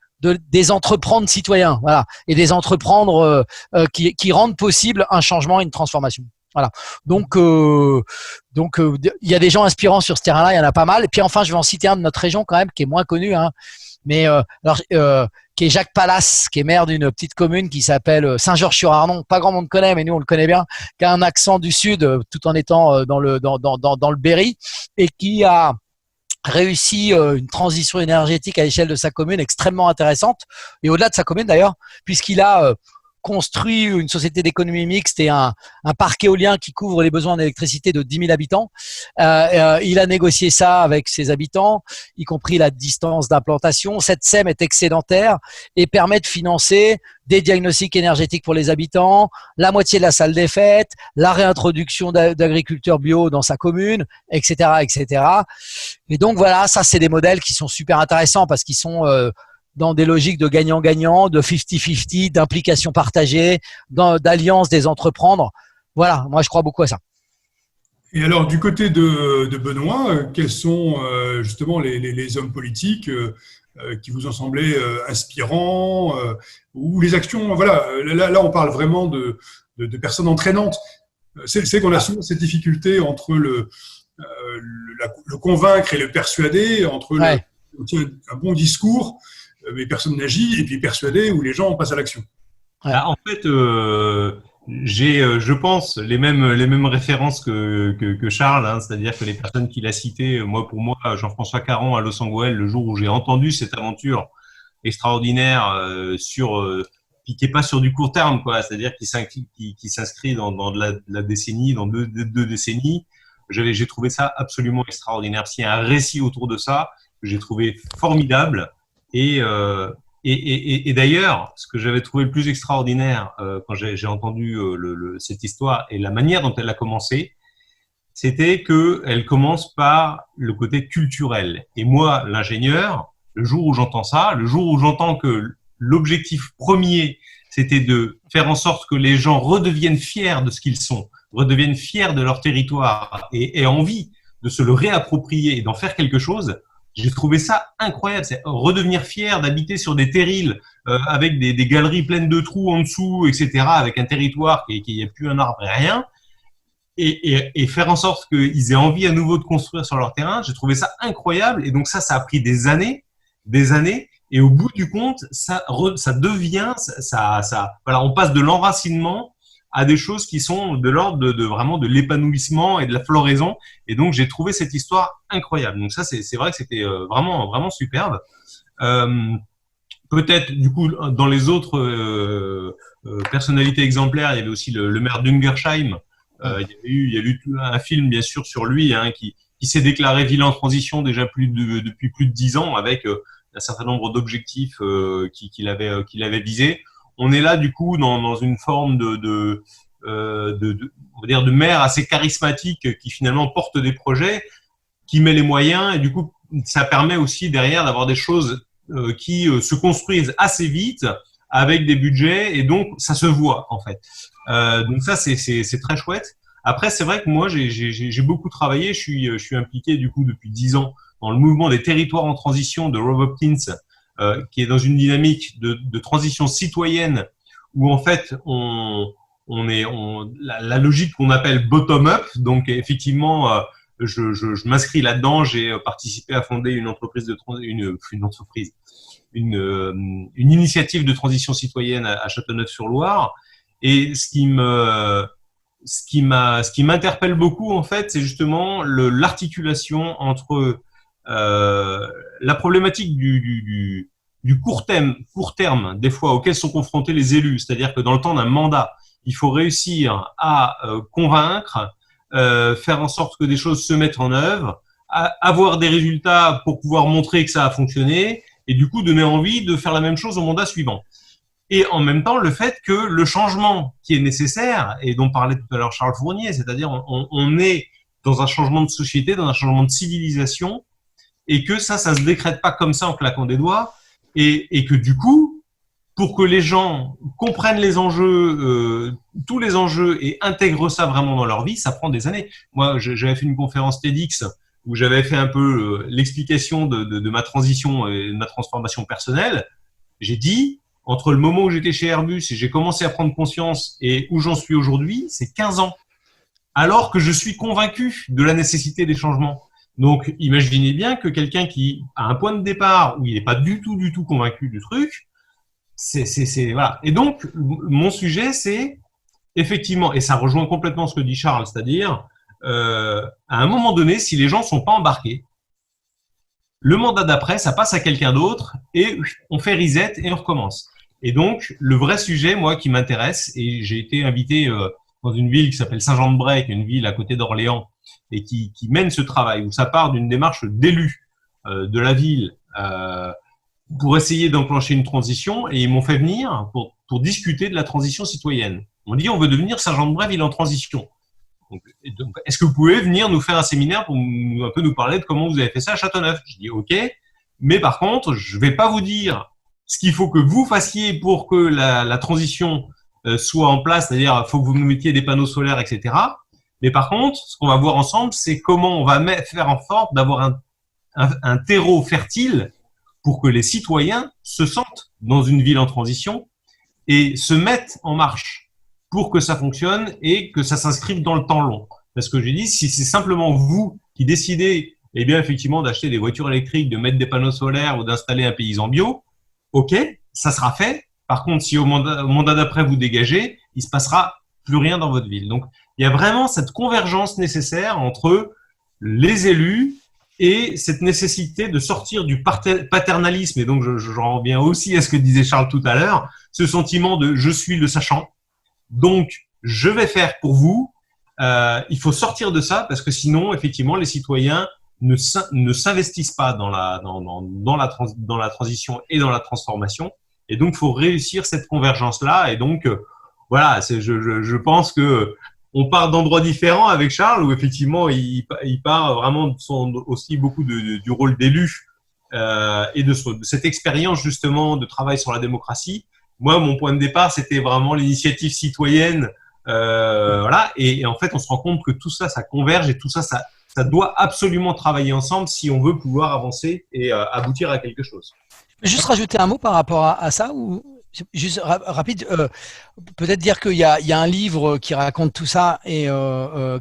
des entreprendre citoyens, voilà, et des entreprendre qui rendent possible un changement, une transformation. Voilà. Donc il y a des gens inspirants sur ce terrain-là, il y en a pas mal. Et puis enfin, je vais en citer un de notre région quand même, qui est moins connu, hein, mais qui est Jacques Pallas, qui est maire d'une petite commune qui s'appelle Saint-Georges-sur-Arnon. Pas grand monde connaît, mais nous on le connaît bien, qui a un accent du sud, tout en étant dans le Berry, et qui a réussi une transition énergétique à l'échelle de sa commune extrêmement intéressante, et au-delà de sa commune d'ailleurs, puisqu'il a construit une société d'économie mixte et un parc éolien qui couvre les besoins d'électricité de 10 000 habitants. Il a négocié ça avec ses habitants, y compris la distance d'implantation. Cette SEM est excédentaire et permet de financer des diagnostics énergétiques pour les habitants, la moitié de la salle des fêtes, la réintroduction d'agriculteurs bio dans sa commune, etc., etc. Et donc voilà, ça c'est des modèles qui sont super intéressants parce qu'ils sont dans des logiques de gagnant-gagnant, de 50-50, d'implication partagée, d'alliance des entreprendre. Voilà, moi je crois beaucoup à ça. Et alors, du côté de Benoît, quels sont justement les hommes politiques qui vous ont semblé inspirants ou les actions, voilà, là on parle vraiment de personnes entraînantes. C'est qu'on a souvent cette difficulté entre le convaincre et le persuader, entre un bon discours, mais personne n'agit, et puis persuader où les gens passent à l'action. Ouais. En fait, j'ai, je pense, les mêmes références que Charles, hein, c'est-à-dire que les personnes qu'il a citées, pour moi, Jean-François Caron à Los Angeles, le jour où j'ai entendu cette aventure extraordinaire qui n'est pas sur du court terme, quoi, c'est-à-dire qui s'inscrit dans de la décennie, dans deux décennies, j'ai trouvé ça absolument extraordinaire. S'il y a un récit autour de ça, que j'ai trouvé formidable. Et d'ailleurs, ce que j'avais trouvé le plus extraordinaire quand j'ai entendu cette histoire et la manière dont elle a commencé, c'était qu'elle commence par le côté culturel. Et moi, l'ingénieur, le jour où j'entends ça, le jour où j'entends que l'objectif premier, c'était de faire en sorte que les gens redeviennent fiers de ce qu'ils sont, redeviennent fiers de leur territoire et aient envie de se le réapproprier et d'en faire quelque chose. J'ai trouvé ça incroyable, c'est redevenir fier d'habiter sur des terrils avec des galeries pleines de trous en dessous, etc., avec un territoire qui n'y a plus un arbre et rien, et faire en sorte qu'ils aient envie à nouveau de construire sur leur terrain. J'ai trouvé ça incroyable, et donc ça a pris des années, et au bout du compte, ça devient, voilà, on passe de l'enracinement à des choses qui sont de l'ordre de vraiment de l'épanouissement et de la floraison. Et donc, j'ai trouvé cette histoire incroyable. Donc ça, c'est vrai que c'était vraiment, vraiment superbe. Peut-être, du coup, dans les autres personnalités exemplaires, il y avait aussi le maire d'Ungersheim. Il y a eu un film, bien sûr, sur lui, hein, qui s'est déclaré ville en transition déjà depuis plus de 10 ans avec un certain nombre d'objectifs qu'il avait visés. On est là, du coup, dans une forme on va dire de maire assez charismatique qui finalement porte des projets, qui met les moyens, et du coup, ça permet aussi derrière d'avoir des choses qui se construisent assez vite avec des budgets, et donc ça se voit en fait. Donc ça, c'est très chouette. Après, c'est vrai que moi, j'ai beaucoup travaillé. Je suis impliqué du coup depuis 10 ans dans le mouvement des territoires en transition de Rob Hopkins, qui est dans une dynamique de transition citoyenne où en fait la logique qu'on appelle bottom-up. Donc effectivement, je m'inscris là-dedans. J'ai participé à fonder une entreprise une initiative de transition citoyenne à Châteauneuf-sur-Loire. Et ce qui m'interpelle beaucoup en fait, c'est justement l'articulation entre la problématique du court terme, des fois, auquel sont confrontés les élus. C'est-à-dire que dans le temps d'un mandat, il faut réussir à convaincre, faire en sorte que des choses se mettent en œuvre, avoir des résultats pour pouvoir montrer que ça a fonctionné, et du coup donner envie de faire la même chose au mandat suivant. Et en même temps, le fait que le changement qui est nécessaire, et dont parlait tout à l'heure Charles Fournier, c'est-à-dire on est dans un changement de société, dans un changement de civilisation, et que ça se décrète pas comme ça en claquant des doigts, et que du coup, pour que les gens comprennent les enjeux, tous les enjeux, et intègrent ça vraiment dans leur vie, ça prend des années. Moi, j'avais fait une conférence TEDx où j'avais fait un peu l'explication de ma transition et de ma transformation personnelle. J'ai dit, entre le moment où j'étais chez Airbus et j'ai commencé à prendre conscience et où j'en suis aujourd'hui, c'est 15 ans. Alors que je suis convaincu de la nécessité des changements. Donc, imaginez bien que quelqu'un qui a un point de départ où il n'est pas du tout convaincu du truc, voilà. Et donc, mon sujet, c'est effectivement, et ça rejoint complètement ce que dit Charles, c'est-à-dire, à un moment donné, si les gens ne sont pas embarqués, le mandat d'après, ça passe à quelqu'un d'autre et on fait reset et on recommence. Et donc, le vrai sujet, moi, qui m'intéresse, et j'ai été invité dans une ville qui s'appelle Saint-Jean-de-Bray, une ville à côté d'Orléans, et qui mène ce travail, où ça part d'une démarche d'élus de la ville pour essayer d'enclencher une transition, et ils m'ont fait venir pour discuter de la transition citoyenne. On dit, on veut devenir Saint-Jean-de-Bray, ville en transition. Donc, est-ce que vous pouvez venir nous faire un séminaire pour un peu nous parler de comment vous avez fait ça à Châteauneuf? Je dis, OK, mais par contre, je vais pas vous dire ce qu'il faut que vous fassiez pour que la transition soit en place, c'est-à-dire il faut que vous nous mettiez des panneaux solaires, etc. Mais par contre, ce qu'on va voir ensemble, c'est comment on va faire en sorte d'avoir un terreau fertile pour que les citoyens se sentent dans une ville en transition et se mettent en marche pour que ça fonctionne et que ça s'inscrive dans le temps long. Parce que j'ai dit, si c'est simplement vous qui décidez, eh bien, effectivement, d'acheter des voitures électriques, de mettre des panneaux solaires ou d'installer un paysan bio, OK, ça sera fait. Par contre, si au mandat d'après vous dégagez, il se passera plus rien dans votre ville. Donc, il y a vraiment cette convergence nécessaire entre les élus et cette nécessité de sortir du paternalisme. Et donc, j'en reviens aussi à ce que disait Charles tout à l'heure, ce sentiment de « je suis le sachant ». Donc, je vais faire pour vous. Il faut sortir de ça parce que sinon, effectivement, les citoyens ne s'investissent pas dans la transition et dans la transformation. Et donc, il faut réussir cette convergence-là. Et donc, voilà, je pense que on part d'endroits différents avec Charles, où effectivement, il part vraiment aussi beaucoup du rôle d'élu et de cette expérience justement de travail sur la démocratie. Moi, mon point de départ, c'était vraiment l'initiative citoyenne. Voilà. Et en fait, on se rend compte que tout ça, ça converge et tout ça, ça doit absolument travailler ensemble si on veut pouvoir avancer et aboutir à quelque chose. Je peux juste rajouter un mot par rapport à ça ou juste rapide, peut-être dire qu'il y a un livre qui raconte tout ça et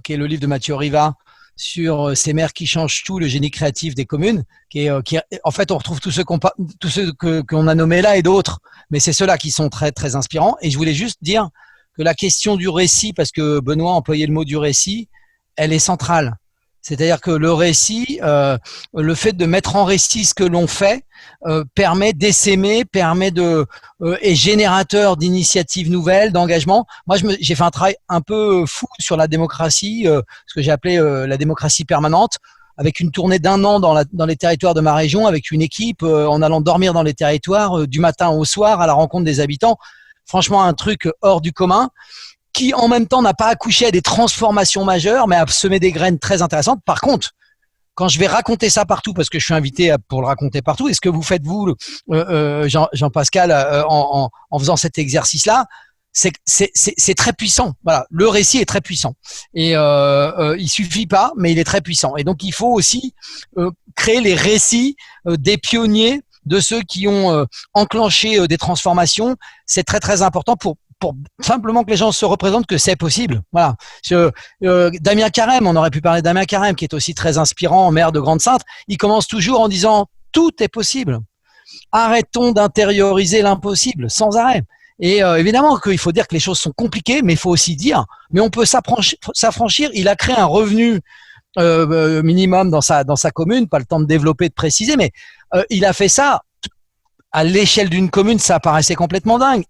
qui est le livre de Mathieu Riva sur ces maires qui changent tout, le génie créatif des communes, qui en fait on retrouve tous ceux qu'on a nommés là et d'autres, mais c'est ceux-là qui sont très très inspirants. Et je voulais juste dire que la question du récit, parce que Benoît a employé le mot du récit, elle est centrale. C'est-à-dire que le récit, le fait de mettre en récit ce que l'on fait, permet d'essaimer, est générateur d'initiatives nouvelles, d'engagement. Moi, j'ai fait un travail un peu fou sur la démocratie, ce que j'ai appelé la démocratie permanente, avec une tournée d'1 an dans les territoires de ma région, avec une équipe, en allant dormir dans les territoires, du matin au soir, à la rencontre des habitants. Franchement, un truc hors du commun, qui en même temps n'a pas accouché à des transformations majeures, mais a semé des graines très intéressantes. Par contre, quand je vais raconter ça partout, parce que je suis invité pour le raconter partout, et ce que vous faites vous, Jean-Pascal, en faisant cet exercice-là, c'est très puissant. Voilà, le récit est très puissant. Et il suffit pas, mais il est très puissant. Et donc il faut aussi créer les récits des pionniers, de ceux qui ont enclenché des transformations. C'est très très important pour simplement que les gens se représentent que c'est possible. Voilà. Damien Carême, on aurait pu parler de Damien Carême, qui est aussi très inspirant, maire de Grande-Synthe. Il commence toujours en disant « tout est possible ». Arrêtons d'intérioriser l'impossible sans arrêt. Et évidemment qu'il faut dire que les choses sont compliquées, mais il faut aussi dire, mais on peut s'affranchir. Il a créé un revenu minimum dans sa commune, pas le temps de développer, de préciser, mais il a fait ça à l'échelle d'une commune, ça paraissait complètement dingue.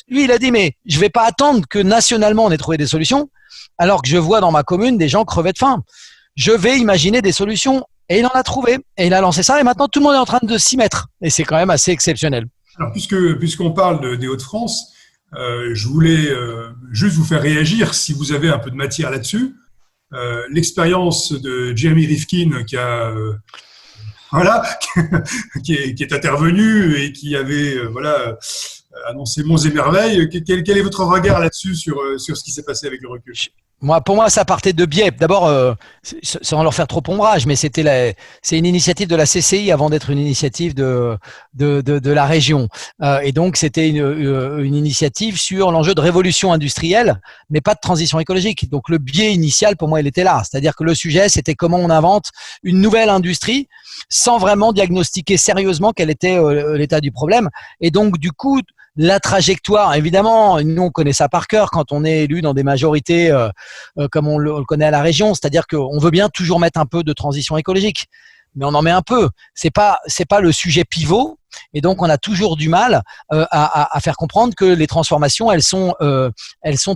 Lui, il a dit, mais je vais pas attendre que nationalement on ait trouvé des solutions, alors que je vois dans ma commune des gens crever de faim. Je vais imaginer des solutions. Et il en a trouvé. Et il a lancé ça. Et maintenant, tout le monde est en train de s'y mettre. Et c'est quand même assez exceptionnel. Alors, puisqu'on parle des Hauts-de-France, je voulais juste vous faire réagir, si vous avez un peu de matière là-dessus. L'expérience de Jeremy Rifkin qui est intervenu et qui avait annoncé monts et merveilles. Quel est votre regard là-dessus sur ce qui s'est passé avec le recul? Pour moi, ça partait de biais. D'abord, sans leur faire trop ombrage, mais c'est une initiative de la CCI avant d'être une initiative de la région. Et donc, c'était une initiative sur l'enjeu de révolution industrielle, mais pas de transition écologique. Donc, le biais initial, pour moi, il était là. C'est-à-dire que le sujet, c'était comment on invente une nouvelle industrie sans vraiment diagnostiquer sérieusement quel était l'état du problème. Et donc, du coup, la trajectoire, évidemment, nous on connaît ça par cœur quand on est élu dans des majorités comme on le connaît à la région, c'est-à-dire qu'on veut bien toujours mettre un peu de transition écologique, mais on en met un peu. C'est pas le sujet pivot, Et donc, on a toujours du mal à faire comprendre que les transformations, elles sont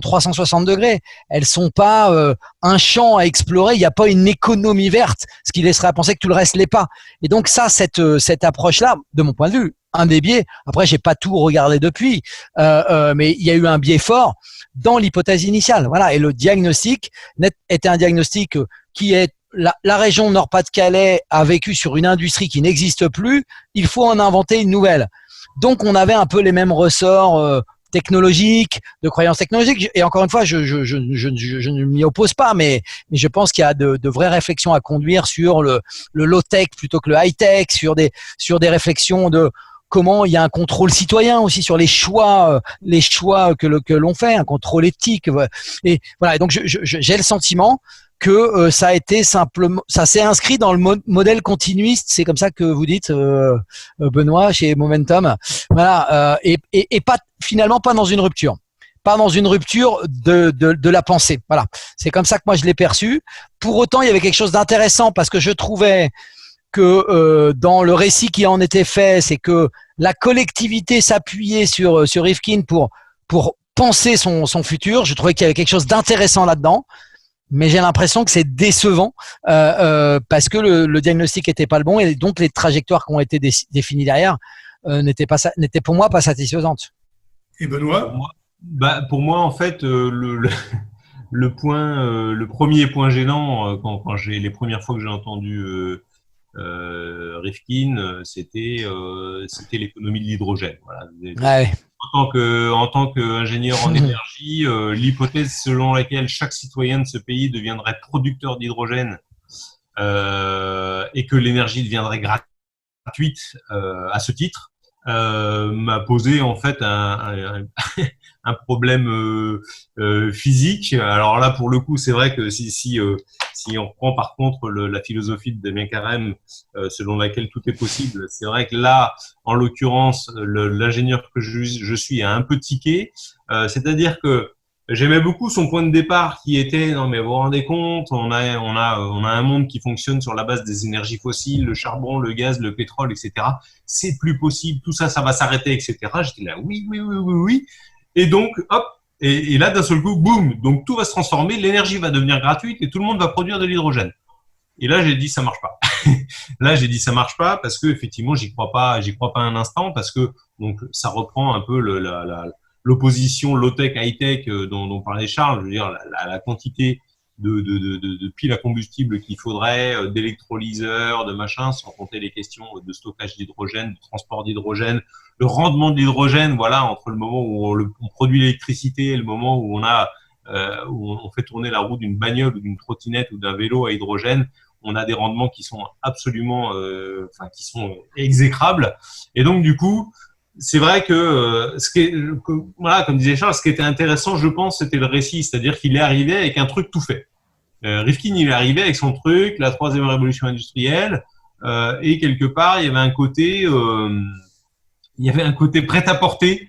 360 degrés. Elles sont pas un champ à explorer. Il n'y a pas une économie verte, ce qui laisserait à penser que tout le reste l'est pas. Et donc ça, cette approche-là, de mon point de vue, un des biais. Après, j'ai pas tout regardé depuis, mais il y a eu un biais fort dans l'hypothèse initiale. Voilà. Et le diagnostic était un diagnostic qui est la région Nord-Pas-de-Calais a vécu sur une industrie qui n'existe plus. Il faut en inventer une nouvelle. Donc, on avait un peu les mêmes ressorts technologiques, de croyances technologiques. Et encore une fois, je ne m'y oppose pas, mais je pense qu'il y a de vraies réflexions à conduire sur le low-tech plutôt que le high-tech, sur des réflexions de comment il y a un contrôle citoyen aussi sur les choix que l'on fait, un contrôle éthique. Et voilà. Et donc, j'ai le sentiment que ça a été simplement, ça s'est inscrit dans le modèle continuiste, c'est comme ça que vous dites, Benoît, chez Momentum, voilà, et pas finalement pas dans une rupture, de la pensée, voilà. C'est comme ça que moi je l'ai perçu. Pour autant, il y avait quelque chose d'intéressant parce que je trouvais que dans le récit qui en était fait, c'est que la collectivité s'appuyait sur Rifkin pour penser son futur. Je trouvais qu'il y avait quelque chose d'intéressant là-dedans. Mais j'ai l'impression que c'est décevant parce que le diagnostic était pas le bon et donc les trajectoires qui ont été définies derrière n'étaient pour moi pas satisfaisantes. Et Benoît ? Pour moi, en fait, le premier point gênant quand les premières fois que j'ai entendu Rifkin, c'était l'économie de l'hydrogène. Voilà. Ouais. En tant qu'ingénieur en énergie, l'hypothèse selon laquelle chaque citoyen de ce pays deviendrait producteur d'hydrogène et que l'énergie deviendrait gratuite à ce titre m'a posé en fait un problème physique. Alors là, pour le coup, c'est vrai que si on reprend par contre la philosophie de Damien Carême, selon laquelle tout est possible, c'est vrai que là, en l'occurrence, l'ingénieur que je suis a un peu tiqué. C'est-à-dire que j'aimais beaucoup son point de départ qui était non mais vous vous rendez compte, on a un monde qui fonctionne sur la base des énergies fossiles, le charbon, le gaz, le pétrole, etc. C'est plus possible, tout ça, ça va s'arrêter, etc. J'étais là oui. Et donc hop, et là d'un seul coup, boum, donc tout va se transformer, l'énergie va devenir gratuite et tout le monde va produire de l'hydrogène. Et là j'ai dit ça marche pas. Là j'ai dit ça marche pas parce que effectivement j'y crois pas un instant parce que donc ça reprend un peu l'opposition low-tech, high-tech dont parlait Charles. Je veux dire, la quantité de piles à combustible qu'il faudrait, d'électrolyseurs, de machins, sans compter les questions de stockage d'hydrogène, de transport d'hydrogène, le rendement de l'hydrogène, voilà, entre le moment où on produit l'électricité et le moment où où on fait tourner la roue d'une bagnole ou d'une trottinette ou d'un vélo à hydrogène, on a des rendements qui sont absolument, qui sont exécrables. Et donc, du coup, c'est vrai que voilà, comme disait Charles, ce qui était intéressant, je pense, c'était le récit, c'est-à-dire qu'il est arrivé avec un truc tout fait. Rifkin, il est arrivé avec son truc, la troisième révolution industrielle, et quelque part, il y avait un côté prêt-à-porter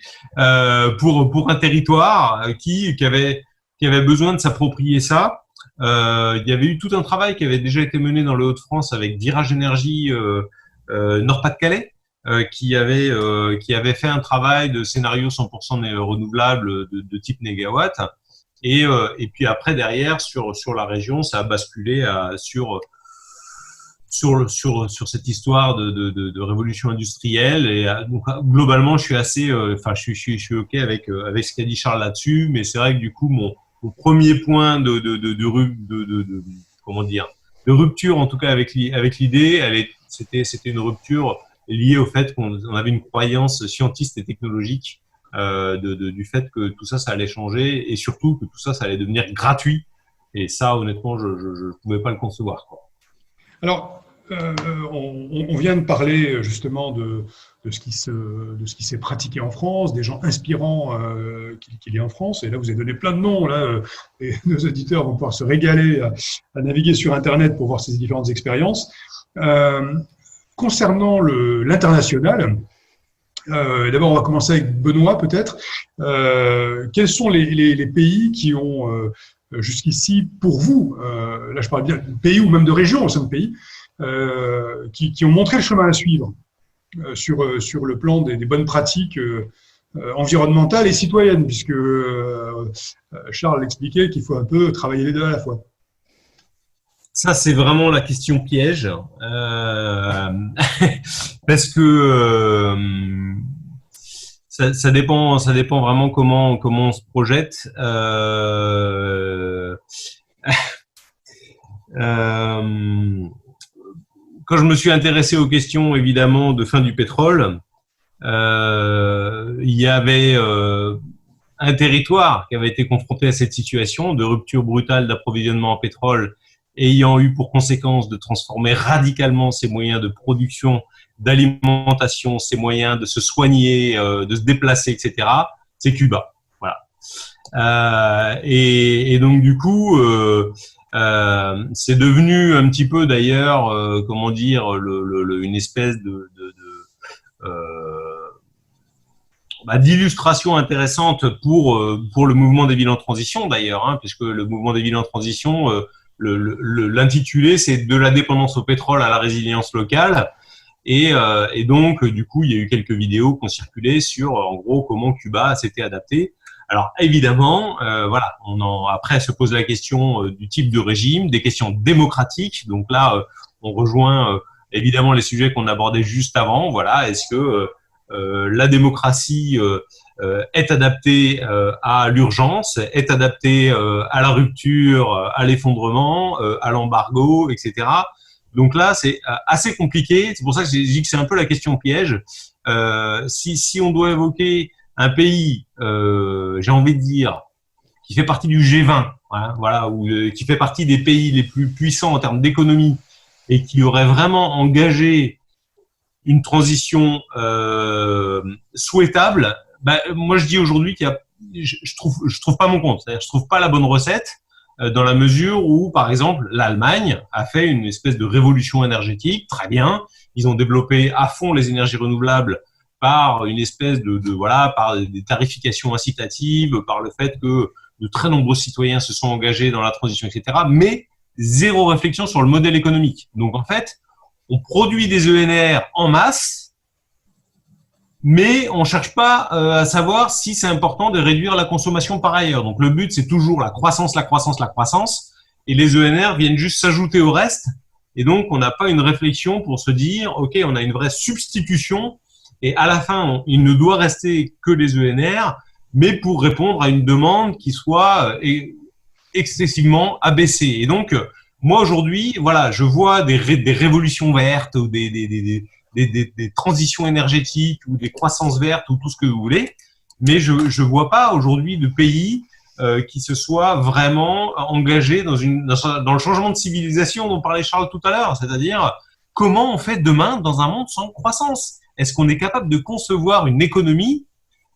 pour un territoire qui avait besoin de s'approprier ça. Il y avait eu tout un travail qui avait déjà été mené dans le Hauts-de-France avec Virage Énergie Nord-Pas-de-Calais. Qui avait fait un travail de scénario 100% renouvelable de type négawatt et puis après derrière sur la région ça a basculé sur cette histoire de révolution industrielle et donc globalement je suis assez je suis ok avec ce qu'a dit Charles là-dessus, mais c'est vrai que du coup mon premier point de rupture en tout cas avec l'idée, c'était une rupture lié au fait qu'on avait une croyance scientiste et technologique du fait que tout ça allait changer et surtout que tout ça allait devenir gratuit. Et ça, honnêtement, je ne pouvais pas le concevoir, quoi. Alors, on vient de parler justement de ce qui s'est pratiqué en France, des gens inspirants qu'il y a en France. Et là, vous avez donné plein de noms. Là, et nos auditeurs vont pouvoir se régaler à naviguer sur Internet pour voir ces différentes expériences. Concernant l'international, d'abord on va commencer avec Benoît peut-être. Quels sont les pays qui ont jusqu'ici, pour vous, là je parle bien de pays ou même de régions au sein de pays, qui ont montré le chemin à suivre sur le plan des bonnes pratiques environnementales et citoyennes, puisque Charles expliquait qu'il faut un peu travailler les deux à la fois. Ça, c'est vraiment la question piège, parce que ça dépend vraiment comment on se projette. Quand je me suis intéressé aux questions, évidemment, de fin du pétrole, il y avait un territoire qui avait été confronté à cette situation de rupture brutale d'approvisionnement en pétrole, ayant eu pour conséquence de transformer radicalement ses moyens de production, d'alimentation, ses moyens de se soigner, de se déplacer, etc. C'est Cuba. Voilà. Et donc, du coup, c'est devenu un petit peu, d'ailleurs, comment dire, une espèce d'illustration intéressante pour le mouvement des villes en transition, d'ailleurs, hein, puisque le mouvement des villes en transition, l'intitulé, c'est de la dépendance au pétrole à la résilience locale. Et donc, du coup, il y a eu quelques vidéos qui ont circulé sur, en gros, comment Cuba s'était adapté. Alors, évidemment, voilà, après se pose la question du type de régime, des questions démocratiques. Donc là, on rejoint évidemment les sujets qu'on abordait juste avant. Voilà, est-ce que la démocratie est adaptée à l'urgence, est adaptée à la rupture, à l'effondrement, à l'embargo, etc. Donc là, c'est assez compliqué. C'est pour ça que j'ai dit que c'est un peu la question piège. Si on doit évoquer un pays, j'ai envie de dire, qui fait partie du G20, voilà, ou qui fait partie des pays les plus puissants en termes d'économie et qui aurait vraiment engagé une transition souhaitable, moi je dis aujourd'hui qu'il y a, je trouve pas mon compte, c'est-à-dire je trouve pas la bonne recette dans la mesure où, par exemple, l'Allemagne a fait une espèce de révolution énergétique, très bien, ils ont développé à fond les énergies renouvelables par une espèce par des tarifications incitatives, par le fait que de très nombreux citoyens se sont engagés dans la transition, etc., mais zéro réflexion sur le modèle économique. Donc en fait, on produit des ENR en masse, mais on cherche pas à savoir si c'est important de réduire la consommation par ailleurs. Donc le but, c'est toujours la croissance, la croissance, la croissance, et les ENR viennent juste s'ajouter au reste, et donc on n'a pas une réflexion pour se dire, ok, on a une vraie substitution, et à la fin, il ne doit rester que les ENR, mais pour répondre à une demande qui soit excessivement abaissée. Et donc, moi aujourd'hui, voilà, je vois des révolutions vertes ou des transitions énergétiques ou des croissances vertes ou tout ce que vous voulez, mais je vois pas aujourd'hui de pays qui se soit vraiment engagé dans le changement de civilisation dont parlait Charles tout à l'heure, c'est-à-dire comment on fait demain dans un monde sans croissance. Est-ce qu'on est capable de concevoir une économie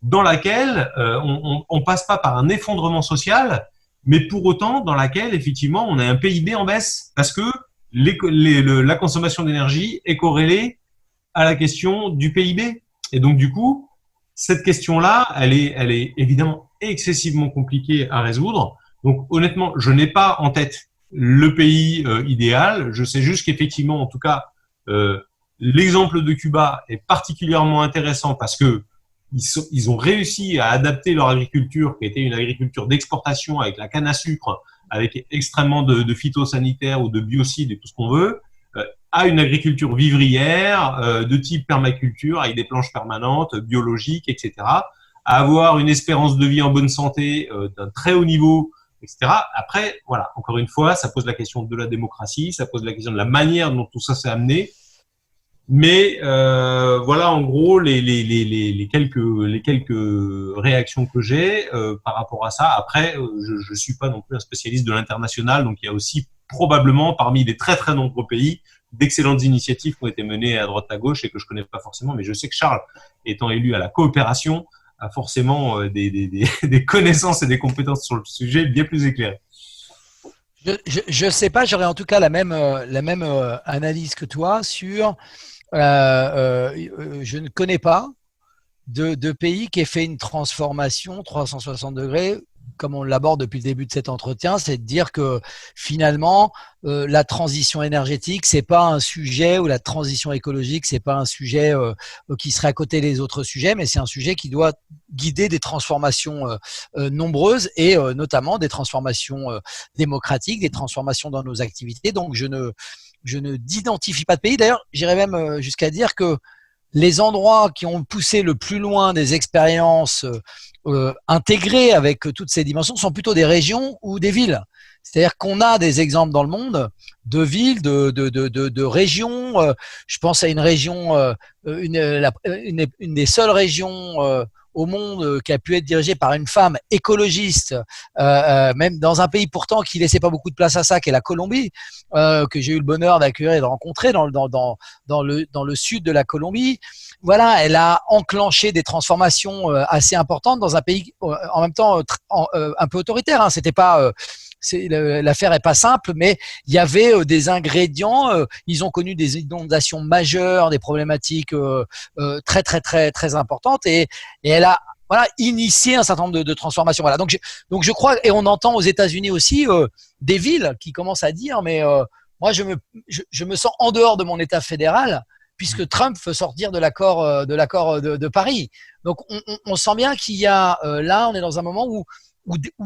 dans laquelle on passe pas par un effondrement social, mais pour autant dans laquelle effectivement on a un PIB en baisse parce que la consommation d'énergie est corrélée à la question du PIB. Et donc du coup, cette question-là, elle est évidemment excessivement compliquée à résoudre. Donc honnêtement, je n'ai pas en tête le pays idéal. Je sais juste qu'effectivement, en tout cas, l'exemple de Cuba est particulièrement intéressant parce que ils ont réussi à adapter leur agriculture, qui était une agriculture d'exportation avec la canne à sucre, avec extrêmement de phytosanitaires ou de biocides et tout ce qu'on veut, à une agriculture vivrière de type permaculture avec des planches permanentes, biologiques, etc. À avoir une espérance de vie en bonne santé d'un très haut niveau, etc. Après, voilà, encore une fois, ça pose la question de la démocratie, ça pose la question de la manière dont tout ça s'est amené. Mais voilà, en gros, les quelques réactions que j'ai par rapport à ça. Après, je suis pas non plus un spécialiste de l'international, donc il y a aussi probablement parmi les très très nombreux pays d'excellentes initiatives qui ont été menées à droite à gauche et que je connais pas forcément, mais je sais que Charles, étant élu à la coopération, a forcément des connaissances et des compétences sur le sujet bien plus éclairées. Je sais pas, j'aurais en tout cas la même analyse que toi sur. Je ne connais pas de pays qui ait fait une transformation 360 degrés comme on l'aborde depuis le début de cet entretien, c'est de dire que finalement, la transition énergétique, c'est pas un sujet, ou la transition écologique, c'est pas un sujet qui serait à côté des autres sujets, mais c'est un sujet qui doit guider des transformations nombreuses et notamment des transformations démocratiques, des transformations dans nos activités. Donc, je ne d'identifie pas de pays. D'ailleurs, j'irais même jusqu'à dire que les endroits qui ont poussé le plus loin des expériences intégrées avec toutes ces dimensions sont plutôt des régions ou des villes. C'est-à-dire qu'on a des exemples dans le monde de villes, de régions. Je pense à une région, une des seules régions au monde qui a pu être dirigée par une femme écologiste, même dans un pays pourtant qui laissait pas beaucoup de place à ça, qui est la Colombie, que j'ai eu le bonheur d'accueillir et de rencontrer dans le sud de la Colombie. Voilà, elle a enclenché des transformations assez importantes dans un pays en même temps un peu autoritaire. Hein. C'était pas l'affaire est pas simple, mais il y avait des ingrédients. Ils ont connu des inondations majeures, des problématiques très très très très importantes, et elle a initié un certain nombre de transformations. Voilà. Donc je crois, et on entend aux États-Unis aussi des villes qui commencent à dire, mais moi je me sens en dehors de mon État fédéral, puisque Trump veut sortir de l'accord de Paris. Donc on sent bien qu'il y a là, on est dans un moment où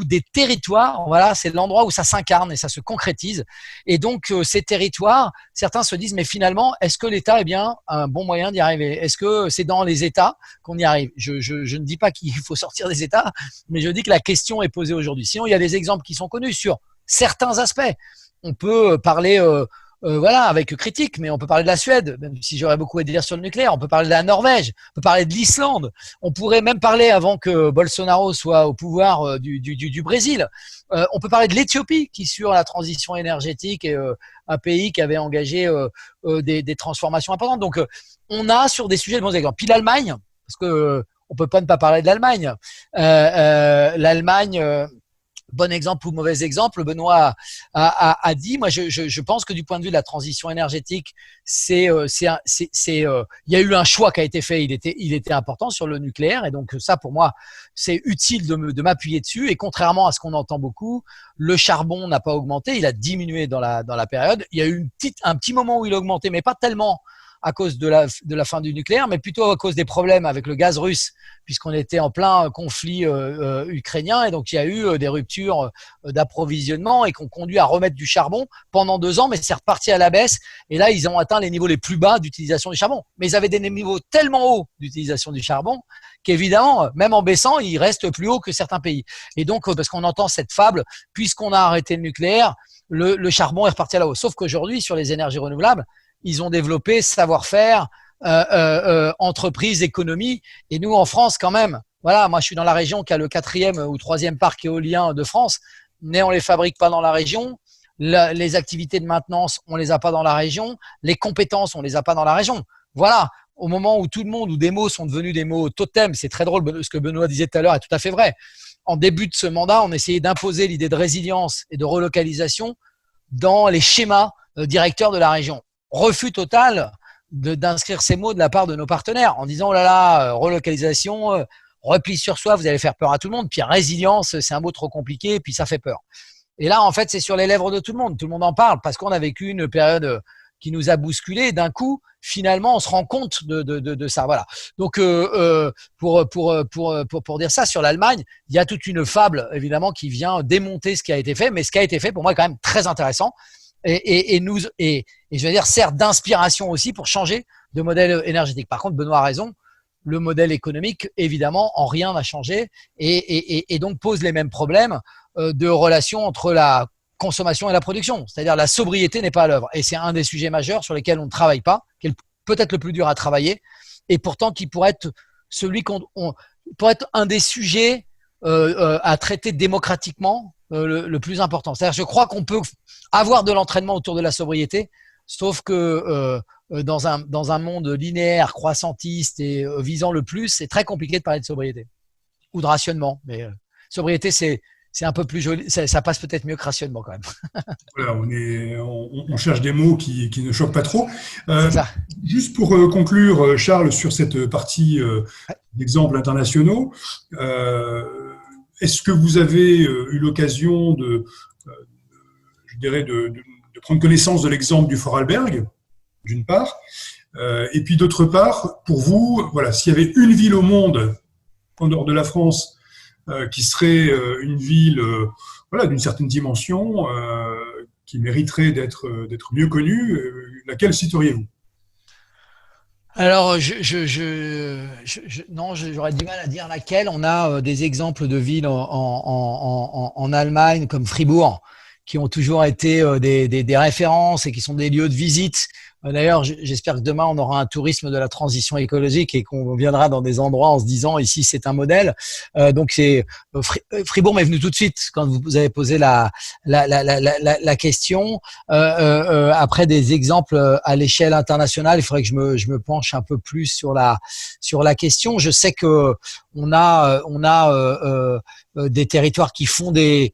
des territoires, voilà, c'est l'endroit où ça s'incarne et ça se concrétise. Et donc, ces territoires, certains se disent, mais finalement, est-ce que l'État est bien un bon moyen d'y arriver? Est-ce que c'est dans les États qu'on y arrive? Je ne dis pas qu'il faut sortir des États, mais je dis que la question est posée aujourd'hui. Sinon, il y a des exemples qui sont connus sur certains aspects. On peut parler avec critique, mais on peut parler de la Suède, même si j'aurais beaucoup à dire sur le nucléaire. On peut parler de la Norvège, on peut parler de l'Islande. On pourrait même parler, avant que Bolsonaro soit au pouvoir, du Brésil. On peut parler de l'Éthiopie, qui sur la transition énergétique est un pays qui avait engagé des transformations importantes. Donc, on a sur des sujets de bons exemples. Puis l'Allemagne, parce que on peut pas ne pas parler de l'Allemagne. L'Allemagne. Bon exemple ou mauvais exemple, Benoît a dit. Moi, je pense que du point de vue de la transition énergétique, il y a eu un choix qui a été fait. Il était important sur le nucléaire, et donc ça, pour moi, c'est utile de m'appuyer dessus. Et contrairement à ce qu'on entend beaucoup, le charbon n'a pas augmenté, il a diminué dans la période. Il y a eu un petit moment où il a augmenté, mais pas tellement à cause de la fin du nucléaire, mais plutôt à cause des problèmes avec le gaz russe, puisqu'on était en plein conflit ukrainien, et donc il y a eu des ruptures d'approvisionnement et qu'on conduit à remettre du charbon pendant 2 ans, mais c'est reparti à la baisse, et là ils ont atteint les niveaux les plus bas d'utilisation du charbon. Mais ils avaient des niveaux tellement hauts d'utilisation du charbon qu'évidemment, même en baissant, il reste plus haut que certains pays. Et donc, parce qu'on entend cette fable, puisqu'on a arrêté le nucléaire, le charbon est reparti à la hausse. Sauf qu'aujourd'hui, sur les énergies renouvelables, ils ont développé savoir-faire, entreprise, économie. Et nous, en France, quand même, voilà, moi, je suis dans la région qui a le 4e ou 3e parc éolien de France, mais on les fabrique pas dans la région. Les activités de maintenance, on les a pas dans la région. Les compétences, on les a pas dans la région. Voilà. Au moment où tout le monde, où des mots sont devenus des mots totems, c'est très drôle, ce que Benoît disait tout à l'heure est tout à fait vrai. En début de ce mandat, on essayait d'imposer l'idée de résilience et de relocalisation dans les schémas directeurs de la région. Refus total d'inscrire ces mots de la part de nos partenaires en disant, oh là là, relocalisation, repli sur soi, vous allez faire peur à tout le monde, puis résilience, c'est un mot trop compliqué, puis ça fait peur. Et là, en fait, c'est sur les lèvres de tout le monde en parle, parce qu'on a vécu une période qui nous a bousculé, et d'un coup, finalement, on se rend compte de ça. Voilà. Donc, pour dire ça, sur l'Allemagne, il y a toute une fable, évidemment, qui vient démonter ce qui a été fait, mais ce qui a été fait, pour moi, est quand même très intéressant. Et je veux dire, sert d'inspiration aussi pour changer de modèle énergétique. Par contre, Benoît a raison, le modèle économique, évidemment, en rien n'a changé et donc pose les mêmes problèmes de relation entre la consommation et la production. C'est-à-dire la sobriété n'est pas à l'œuvre. Et c'est un des sujets majeurs sur lesquels on ne travaille pas, qui est peut-être le plus dur à travailler, et pourtant qui pourrait être pourrait être un des sujets à traiter démocratiquement le plus important. C'est-à-dire, je crois qu'on peut avoir de l'entraînement autour de la sobriété, sauf que dans un monde linéaire, croissantiste et visant le plus, c'est très compliqué de parler de sobriété ou de rationnement. Mais sobriété, c'est un peu plus joli, ça passe peut-être mieux que rationnement quand même. Voilà, on cherche des mots qui ne choquent pas trop. Juste pour conclure, Charles, sur cette partie d'exemples internationaux, Est-ce que vous avez eu l'occasion je dirais, de prendre connaissance de l'exemple du Vorarlberg, d'une part, et puis d'autre part, pour vous, voilà, s'il y avait une ville au monde, en dehors de la France, qui serait une ville voilà, d'une certaine dimension, qui mériterait d'être mieux connue, laquelle citeriez-vous? Alors, non, j'aurais du mal à dire laquelle. On a des exemples de villes en Allemagne comme Fribourg qui ont toujours été des références et qui sont des lieux de visite. D'ailleurs, j'espère que demain, on aura un tourisme de la transition écologique et qu'on viendra dans des endroits en se disant ici, c'est un modèle. Donc, Fribourg m'est venu tout de suite quand vous avez posé la question. Après des exemples à l'échelle internationale, il faudrait que je me penche un peu plus sur la question. Je sais que on a des territoires qui font des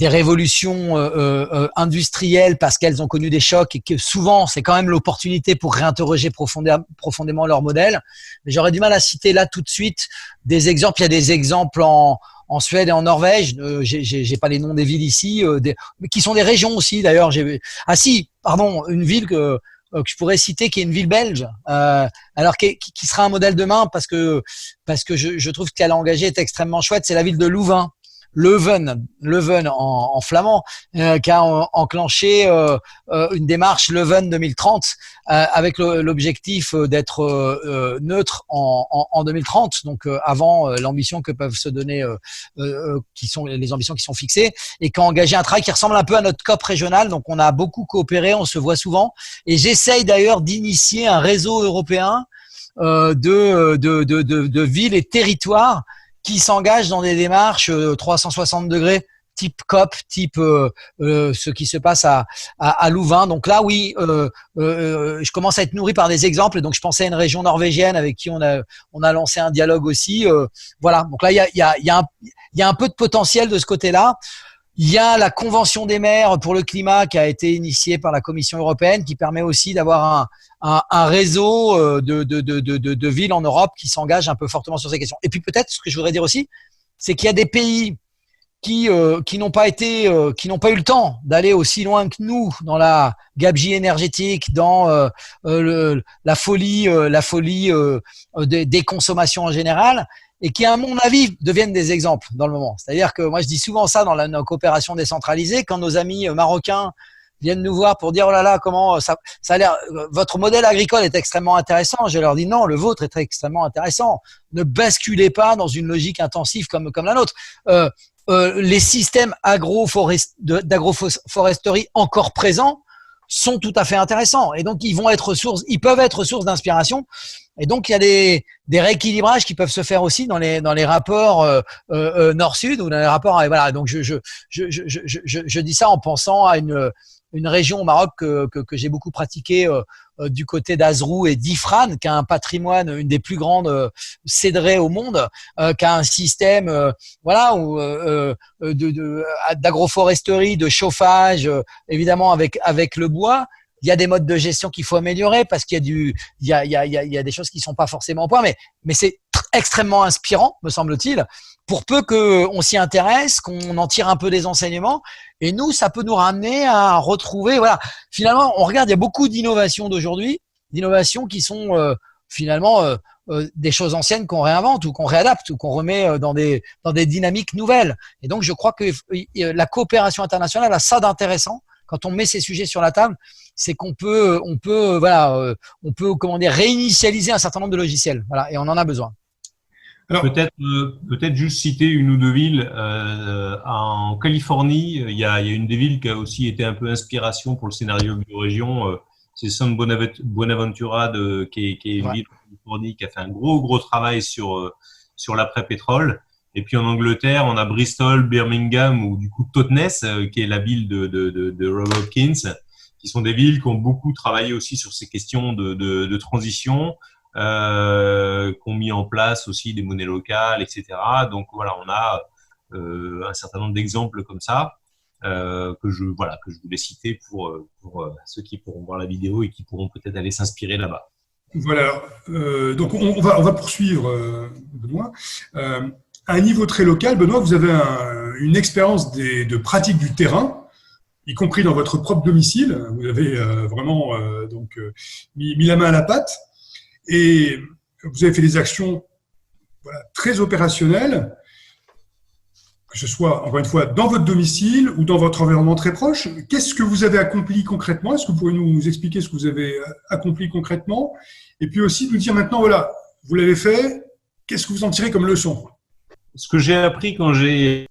révolutions industrielles parce qu'elles ont connu des chocs et que souvent, c'est quand même l'opportunité pour réinterroger profondément leur modèle. Mais j'aurais du mal à citer là tout de suite des exemples. Il y a des exemples en Suède et en Norvège. J'ai pas les noms des villes ici, mais qui sont des régions aussi d'ailleurs. Une ville que je pourrais citer qui est une ville belge, alors qui sera un modèle demain parce que je trouve qu'elle a engagé est extrêmement chouette. C'est la ville de Louvain. Leuven en flamand, qui a enclenché une démarche Leuven 2030 avec l'objectif d'être neutre en 2030, donc avant l'ambition que peuvent se donner, qui sont les ambitions qui sont fixées, et qui a engagé un travail qui ressemble un peu à notre COP régional. Donc on a beaucoup coopéré, on se voit souvent, et j'essaye d'ailleurs d'initier un réseau européen de villes et territoires qui s'engagent dans des démarches 360 degrés, type COP, type ce qui se passe à Louvain. Donc là, oui, je commence à être nourri par des exemples. Et donc, je pensais à une région norvégienne avec qui on a lancé un dialogue aussi. Voilà. Donc là, il y a un peu de potentiel de ce côté-là. Il y a la Convention des maires pour le climat qui a été initiée par la Commission européenne, qui permet aussi d'avoir un réseau de villes en Europe qui s'engagent un peu fortement sur ces questions. Et puis peut-être, ce que je voudrais dire aussi, c'est qu'il y a des pays qui n'ont pas eu le temps d'aller aussi loin que nous dans la gabegie énergétique, dans la folie des consommations en général, et qui, à mon avis, deviennent des exemples dans le moment. C'est-à-dire que moi, je dis souvent ça dans nos coopérations décentralisées, quand nos amis marocains viennent nous voir pour dire « Oh là là, comment ça a l'air, votre modèle agricole est extrêmement intéressant », je leur dis « Non, le vôtre est extrêmement intéressant. Ne basculez pas dans une logique intensive comme la nôtre. » Les systèmes d'agroforesterie encore présents sont tout à fait intéressants, et donc ils peuvent être source d'inspiration, et donc il y a des rééquilibrages qui peuvent se faire aussi dans les rapports nord-sud ou dans les rapports, voilà. Donc je dis ça en pensant à une région au Maroc que j'ai beaucoup pratiquée du côté d'Azrou et d'Ifrane, qui a un patrimoine, une des plus grandes cédrées au monde, qui a un système voilà d'agroforesterie, de chauffage, évidemment avec le bois. Il y a des modes de gestion qu'il faut améliorer parce qu'il y a des choses qui sont pas forcément au point, mais c'est extrêmement inspirant, me semble-t-il, pour peu qu'on s'y intéresse, qu'on en tire un peu des enseignements. Et nous, ça peut nous ramener à retrouver, voilà. Finalement, on regarde, il y a beaucoup d'innovations d'aujourd'hui, d'innovations qui sont finalement des choses anciennes qu'on réinvente ou qu'on réadapte ou qu'on remet dans des dynamiques nouvelles. Et donc, je crois que la coopération internationale a ça d'intéressant. Quand on met ces sujets sur la table, c'est qu'on peut comment dire, réinitialiser un certain nombre de logiciels. Voilà, et on en a besoin. Alors, peut-être juste citer une ou deux villes. En Californie, il y a une des villes qui a aussi été un peu inspiration pour le scénario biorégion. C'est San Buenaventura qui est une ville en Californie qui a fait un gros travail sur l'après-pétrole. Et puis en Angleterre, on a Bristol, Birmingham ou du coup Totnes, qui est la ville de Rob Hopkins, qui sont des villes qui ont beaucoup travaillé aussi sur ces questions de transition, qui ont mis en place aussi des monnaies locales, etc. Donc voilà, on a un certain nombre d'exemples comme ça que je voulais citer pour ceux qui pourront voir la vidéo et qui pourront peut-être aller s'inspirer là-bas. Voilà. Donc on va poursuivre, Benoît. à un niveau très local, Benoît, vous avez une expérience de pratique du terrain, y compris dans votre propre domicile. Vous avez vraiment mis la main à la pâte et vous avez fait des actions très opérationnelles, que ce soit, encore une fois, dans votre domicile ou dans votre environnement très proche. Qu'est-ce que vous avez accompli concrètement? Est-ce que vous pouvez nous expliquer ce que vous avez accompli concrètement? Et puis aussi nous dire maintenant, voilà, vous l'avez fait, qu'est-ce que vous en tirez comme leçon? Ce que j'ai appris quand j'ai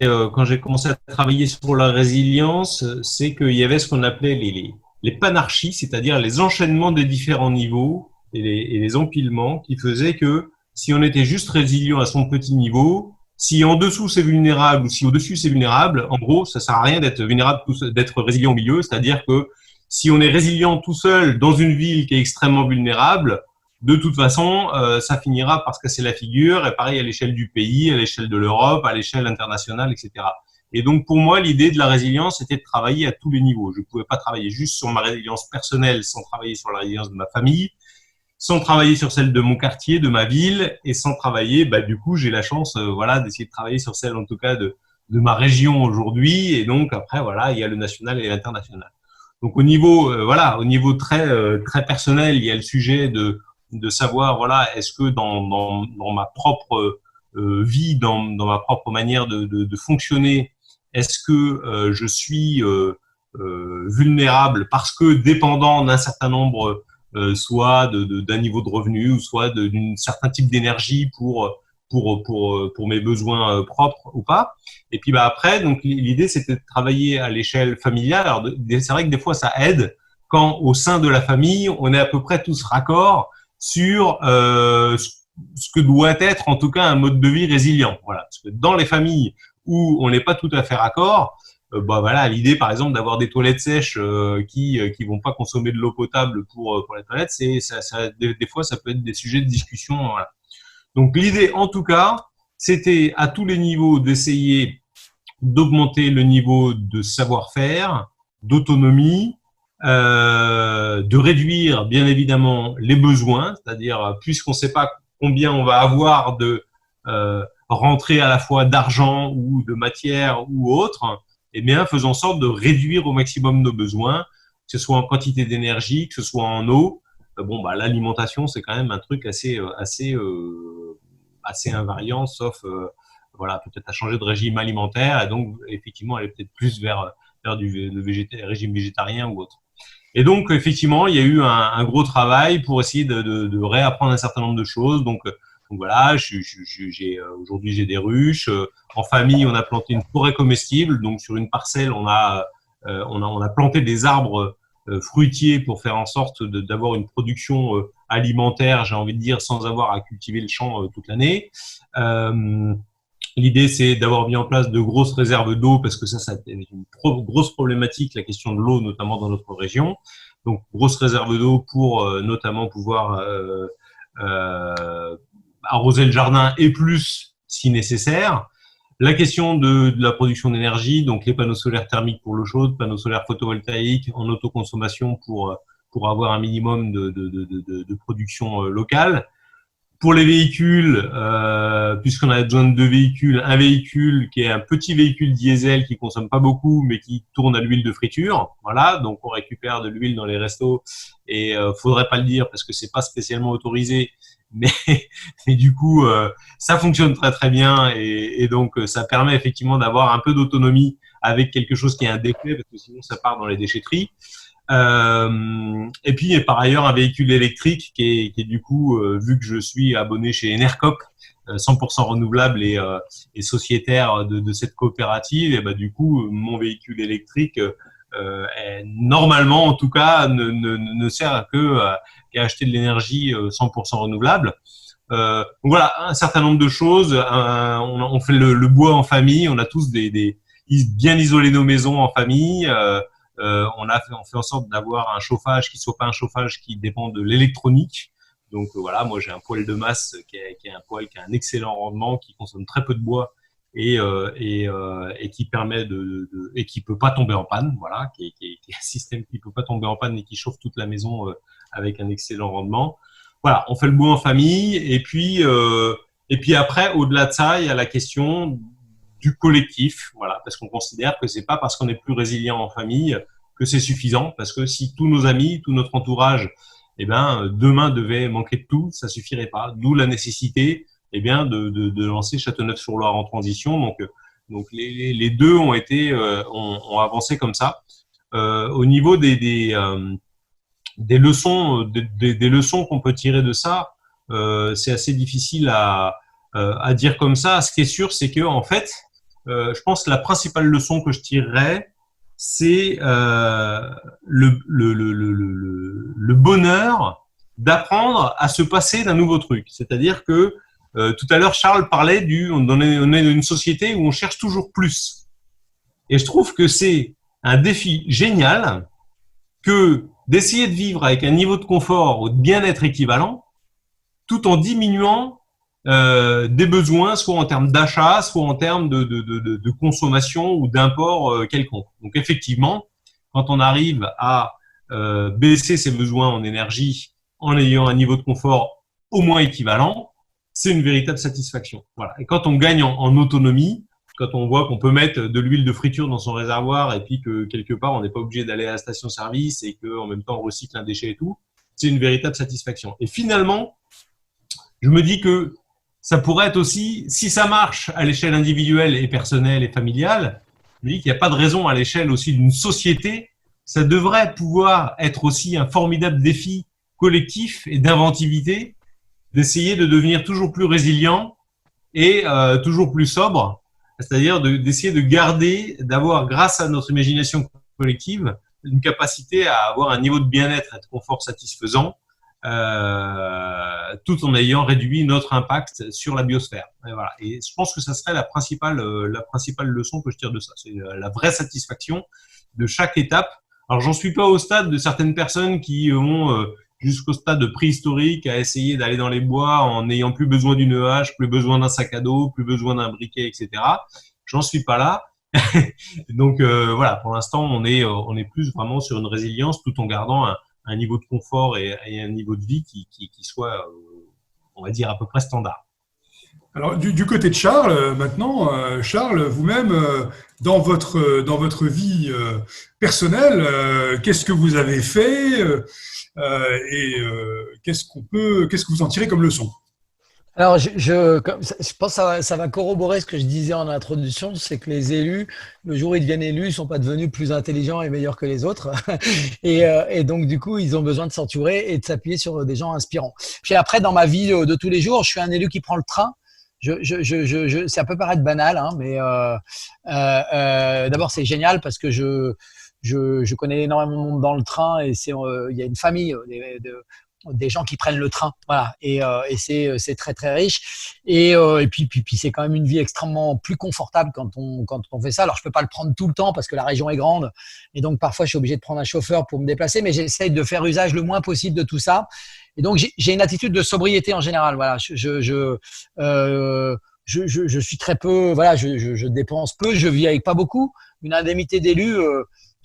commencé à travailler sur la résilience, c'est qu'il y avait ce qu'on appelait les panarchies, c'est-à-dire les enchaînements des différents niveaux et les empilements qui faisaient que si on était juste résilient à son petit niveau, si en dessous c'est vulnérable ou si au-dessus c'est vulnérable, en gros, ça sert à rien d'être vulnérable, d'être résilient au milieu, c'est-à-dire que si on est résilient tout seul dans une ville qui est extrêmement vulnérable, de toute façon, ça finira par se casser la figure, et pareil à l'échelle du pays, à l'échelle de l'Europe, à l'échelle internationale, etc. Et donc, pour moi, l'idée de la résilience, c'était de travailler à tous les niveaux. Je ne pouvais pas travailler juste sur ma résilience personnelle sans travailler sur la résilience de ma famille, sans travailler sur celle de mon quartier, de ma ville, et sans travailler, du coup, j'ai la chance, d'essayer de travailler sur celle, en tout cas, de ma région aujourd'hui. Et donc, après, il y a le national et l'international. Donc, au niveau très personnel, il y a le sujet de savoir, est-ce que dans ma propre vie, dans ma propre manière de fonctionner, est-ce que je suis vulnérable parce que dépendant d'un certain nombre, soit d'un niveau de revenu, ou soit d'un certain type d'énergie pour mes besoins propres ou pas. Et puis après, donc l'idée c'était de travailler à l'échelle familiale. Alors c'est vrai que des fois ça aide quand au sein de la famille, on est à peu près tous raccords sur ce que doit être en tout cas un mode de vie résilient. Voilà, parce que dans les familles où on n'est pas tout à fait raccord, l'idée par exemple d'avoir des toilettes sèches qui vont pas consommer de l'eau potable pour les toilettes, des fois ça peut être des sujets de discussion. Voilà. Donc l'idée en tout cas, c'était à tous les niveaux d'essayer d'augmenter le niveau de savoir-faire, d'autonomie, de réduire bien évidemment les besoins, c'est-à-dire puisqu'on ne sait pas combien on va avoir de rentrée à la fois d'argent ou de matière ou autre, eh bien faisons en sorte de réduire au maximum nos besoins, que ce soit en quantité d'énergie, que ce soit en eau. L'alimentation c'est quand même un truc assez invariant, sauf peut-être à changer de régime alimentaire et donc effectivement aller peut-être plus vers le régime végétarien ou autre. Et donc, effectivement, il y a eu un gros travail pour essayer de réapprendre un certain nombre de choses. Donc voilà, aujourd'hui, j'ai des ruches. En famille, on a planté une forêt comestible. Donc, sur une parcelle, on a planté des arbres fruitiers pour faire en sorte d'avoir une production alimentaire, j'ai envie de dire, sans avoir à cultiver le champ toute l'année. L'idée, c'est d'avoir mis en place de grosses réserves d'eau parce que ça est une grosse problématique, la question de l'eau, notamment dans notre région. Donc, grosses réserves d'eau pour notamment pouvoir arroser le jardin et plus si nécessaire. La question de la production d'énergie, donc les panneaux solaires thermiques pour l'eau chaude, panneaux solaires photovoltaïques en autoconsommation pour avoir un minimum de production locale. Pour les véhicules, puisqu'on a besoin de deux véhicules, un véhicule qui est un petit véhicule diesel qui consomme pas beaucoup, mais qui tourne à l'huile de friture. Voilà, donc on récupère de l'huile dans les restos et faudrait pas le dire parce que c'est pas spécialement autorisé, mais du coup ça fonctionne très très bien et donc ça permet effectivement d'avoir un peu d'autonomie avec quelque chose qui est un déchet parce que sinon ça part dans les déchetteries. Et puis par ailleurs un véhicule électrique qui est du coup vu que je suis abonné chez Enercop 100% renouvelable et sociétaire de cette coopérative, et du coup mon véhicule électrique normalement en tout cas ne sert qu'à acheter de l'énergie 100% renouvelable. Donc voilà, un certain nombre de choses. On fait le bois en famille, on a tous bien isolé nos maisons en famille. On fait en sorte d'avoir un chauffage qui soit pas un chauffage qui dépend de l'électronique. Donc voilà, moi j'ai un poêle de masse qui est un poêle qui a un excellent rendement, qui consomme très peu de bois et qui permet et qui peut pas tomber en panne. Voilà, qui est un système qui peut pas tomber en panne et qui chauffe toute la maison avec un excellent rendement. Voilà, on fait le bois en famille et puis Et puis après, au-delà de ça, il y a la question du collectif, voilà, parce qu'on considère que c'est pas parce qu'on est plus résilient en famille que c'est suffisant, parce que si tous nos amis, tout notre entourage, demain devait manquer de tout, ça suffirait pas. D'où la nécessité, de lancer Châteauneuf-sur-Loire en transition. Donc les deux ont avancé comme ça. Au niveau des leçons, des leçons qu'on peut tirer de ça, c'est assez difficile à dire comme ça. Ce qui est sûr, c'est que en fait, je pense que la principale leçon que je tirerais, c'est le bonheur d'apprendre à se passer d'un nouveau truc. C'est-à-dire que tout à l'heure, Charles parlait on est dans une société où on cherche toujours plus. Et je trouve que c'est un défi génial que d'essayer de vivre avec un niveau de confort ou de bien-être équivalent, tout en diminuant des besoins, soit en termes d'achat, soit en termes de consommation ou d'import quelconque. Donc effectivement, quand on arrive à baisser ses besoins en énergie en ayant un niveau de confort au moins équivalent, c'est une véritable satisfaction. Voilà. Et quand on gagne en autonomie, quand on voit qu'on peut mettre de l'huile de friture dans son réservoir et puis que quelque part on n'est pas obligé d'aller à la station-service et qu'en même temps on recycle un déchet et tout, c'est une véritable satisfaction. Et finalement, je me dis que ça pourrait être aussi, si ça marche à l'échelle individuelle et personnelle et familiale, je me dis qu'il n'y a pas de raison à l'échelle aussi d'une société, ça devrait pouvoir être aussi un formidable défi collectif et d'inventivité, d'essayer de devenir toujours plus résilient et toujours plus sobre, c'est-à-dire d'essayer de garder, d'avoir, grâce à notre imagination collective, une capacité à avoir un niveau de bien-être et de confort satisfaisant, tout en ayant réduit notre impact sur la biosphère. Et voilà. Et je pense que ça serait la principale leçon que je tire de ça. C'est la vraie satisfaction de chaque étape. Alors, j'en suis pas au stade de certaines personnes qui ont jusqu'au stade préhistorique à essayer d'aller dans les bois en n'ayant plus besoin d'une hache, plus besoin d'un sac à dos, plus besoin d'un briquet, etc. J'en suis pas là. Donc voilà, pour l'instant, on est plus vraiment sur une résilience tout en gardant un niveau de confort et un niveau de vie qui soit, on va dire, à peu près standard. Alors, du côté de Charles, maintenant, Charles, vous-même, dans votre vie personnelle, qu'est-ce que vous avez fait qu'est-ce que vous en tirez comme leçon? Alors, je pense que ça va corroborer ce que je disais en introduction, c'est que les élus, le jour où ils deviennent élus, ils sont pas devenus plus intelligents et meilleurs que les autres. Et donc, du coup, ils ont besoin de s'entourer et de s'appuyer sur des gens inspirants. Puis après, dans ma vie de tous les jours, je suis un élu qui prend le train. Ça peut paraître banal, hein, mais d'abord, c'est génial parce que je connais énormément de monde dans le train et il y a une famille des gens qui prennent le train, voilà, et c'est très très riche et puis c'est quand même une vie extrêmement plus confortable quand on fait ça. Alors je peux pas le prendre tout le temps parce que la région est grande et donc parfois je suis obligé de prendre un chauffeur pour me déplacer, mais j'essaye de faire usage le moins possible de tout ça. Et donc j'ai une attitude de sobriété en général, voilà. Je suis très peu, voilà, je dépense peu, je vis avec pas beaucoup. Une indemnité d'élu.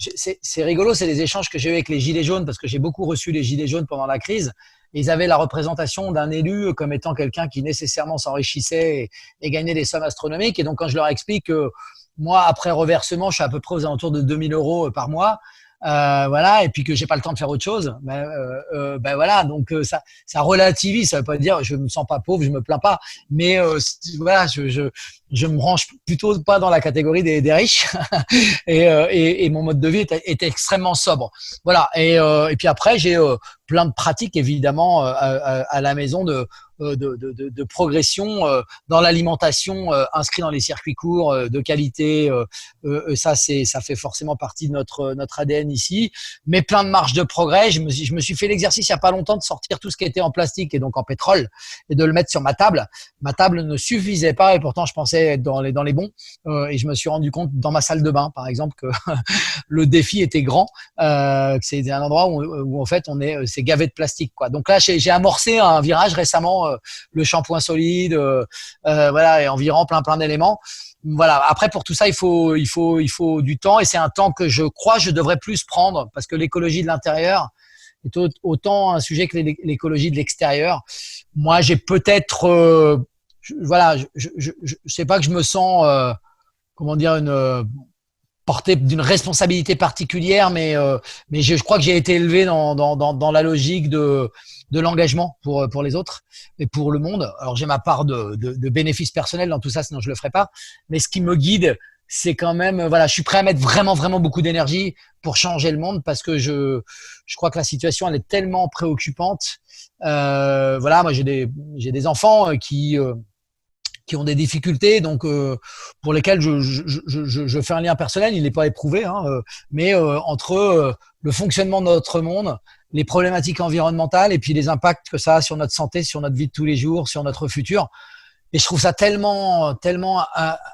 C'est rigolo, c'est les échanges que j'ai eu avec les Gilets jaunes, parce que j'ai beaucoup reçu les Gilets jaunes pendant la crise. Et ils avaient la représentation d'un élu comme étant quelqu'un qui nécessairement s'enrichissait et gagnait des sommes astronomiques. Et donc, quand je leur explique que moi, après reversement, je suis à peu près aux alentours de 2 000 € par mois, voilà, et puis que j'ai pas le temps de faire autre chose, ben voilà, donc ça relativise. Ça veut pas dire je me sens pas pauvre, je me plains pas, mais voilà, je me range plutôt pas dans la catégorie des riches et mon mode de vie est extrêmement sobre. Voilà, et puis après j'ai plein de pratiques évidemment à la maison de progression dans l'alimentation, inscrit dans les circuits courts de qualité. Ça fait forcément partie de notre ADN ici, mais plein de marges de progrès. Je me suis fait l'exercice il y a pas longtemps de sortir tout ce qui était en plastique et donc en pétrole et de le mettre sur ma table. Ma table ne suffisait pas et pourtant je pensais être dans les bons. Et je me suis rendu compte dans ma salle de bain, par exemple, que le défi était grand. Que c'est un endroit où en fait c'est gavé de plastique, quoi. Donc là j'ai amorcé un virage récemment, le shampoing solide, voilà, et environ plein d'éléments. Voilà. Après, pour tout ça, il faut du temps et c'est un temps que je crois je devrais plus prendre parce que l'écologie de l'intérieur est autant un sujet que l'écologie de l'extérieur. Moi, j'ai peut-être, voilà, je sais pas que je me sens, comment dire, portée d'une responsabilité particulière, mais je crois que j'ai été élevé dans la logique de l'engagement pour les autres et pour le monde. Alors j'ai ma part de bénéfices personnels dans tout ça, sinon je le ferais pas. Mais ce qui me guide, c'est quand même, voilà, je suis prêt à mettre vraiment, vraiment beaucoup d'énergie pour changer le monde parce que je crois que la situation, elle est tellement préoccupante. Voilà, moi j'ai des enfants qui ont des difficultés, donc pour lesquelles je fais un lien personnel, il n'est pas éprouvé, hein, mais entre le fonctionnement de notre monde, les problématiques environnementales et puis les impacts que ça a sur notre santé, sur notre vie de tous les jours, sur notre futur. Et je trouve ça tellement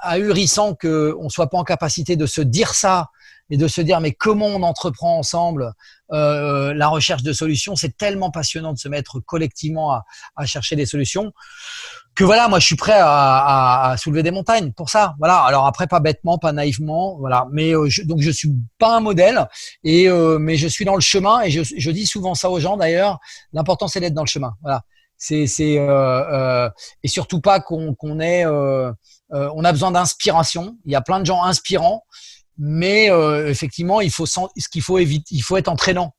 ahurissant qu'on soit pas en capacité de se dire ça et de se dire mais comment on entreprend ensemble la recherche de solutions. C'est tellement passionnant de se mettre collectivement à chercher des solutions que voilà, moi je suis prêt à soulever des montagnes pour ça. Voilà. Alors après, pas bêtement, pas naïvement, voilà. Mais donc je suis pas un modèle mais je suis dans le chemin et je dis souvent ça aux gens d'ailleurs. L'important c'est d'être dans le chemin. Voilà. Et surtout pas qu'on ait on a besoin d'inspiration. Il y a plein de gens inspirants, mais effectivement il faut être entraînant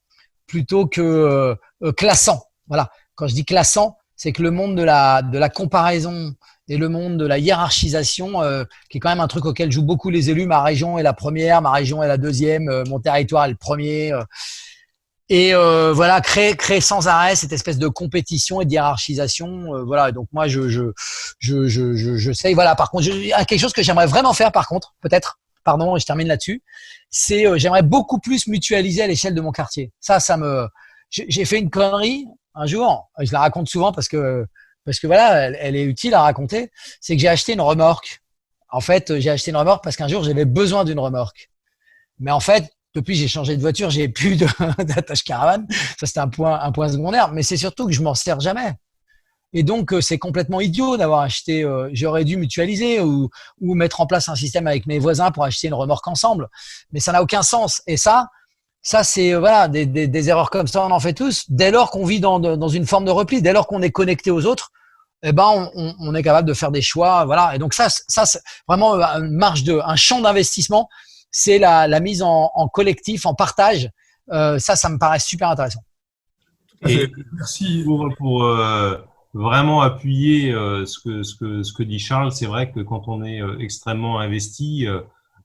plutôt que classant. Voilà. Quand je dis classant, c'est que le monde de la comparaison et le monde de la hiérarchisation, qui est quand même un truc auquel jouent beaucoup les élus. Ma région est la première, ma région est la deuxième, mon territoire est le premier. Et voilà, créer sans arrêt cette espèce de compétition et de hiérarchisation. Voilà, donc moi je sais. Voilà, par contre, il y a quelque chose que j'aimerais vraiment faire. Par contre, peut-être, pardon, et je termine là-dessus. C'est j'aimerais beaucoup plus mutualiser à l'échelle de mon quartier. J'ai fait une connerie un jour. Je la raconte souvent parce que voilà, elle est utile à raconter. C'est que j'ai acheté une remorque. En fait, j'ai acheté une remorque parce qu'un jour j'avais besoin d'une remorque. Mais en fait, depuis, j'ai changé de voiture, j'ai plus d'attache caravane. Ça, c'était un point secondaire. Mais c'est surtout que je m'en sers jamais. Et donc, c'est complètement idiot d'avoir acheté. J'aurais dû mutualiser ou mettre en place un système avec mes voisins pour acheter une remorque ensemble. Mais ça n'a aucun sens. Et ça c'est voilà des erreurs comme ça, on en fait tous. Dès lors qu'on vit dans une forme de repli, dès lors qu'on est connecté aux autres, eh ben on est capable de faire des choix. Voilà. Et donc ça c'est vraiment un champ d'investissement. C'est la mise en collectif, en partage. Ça me paraît super intéressant. Et merci. Pour vraiment appuyer ce que dit Charles, c'est vrai que quand on est extrêmement investi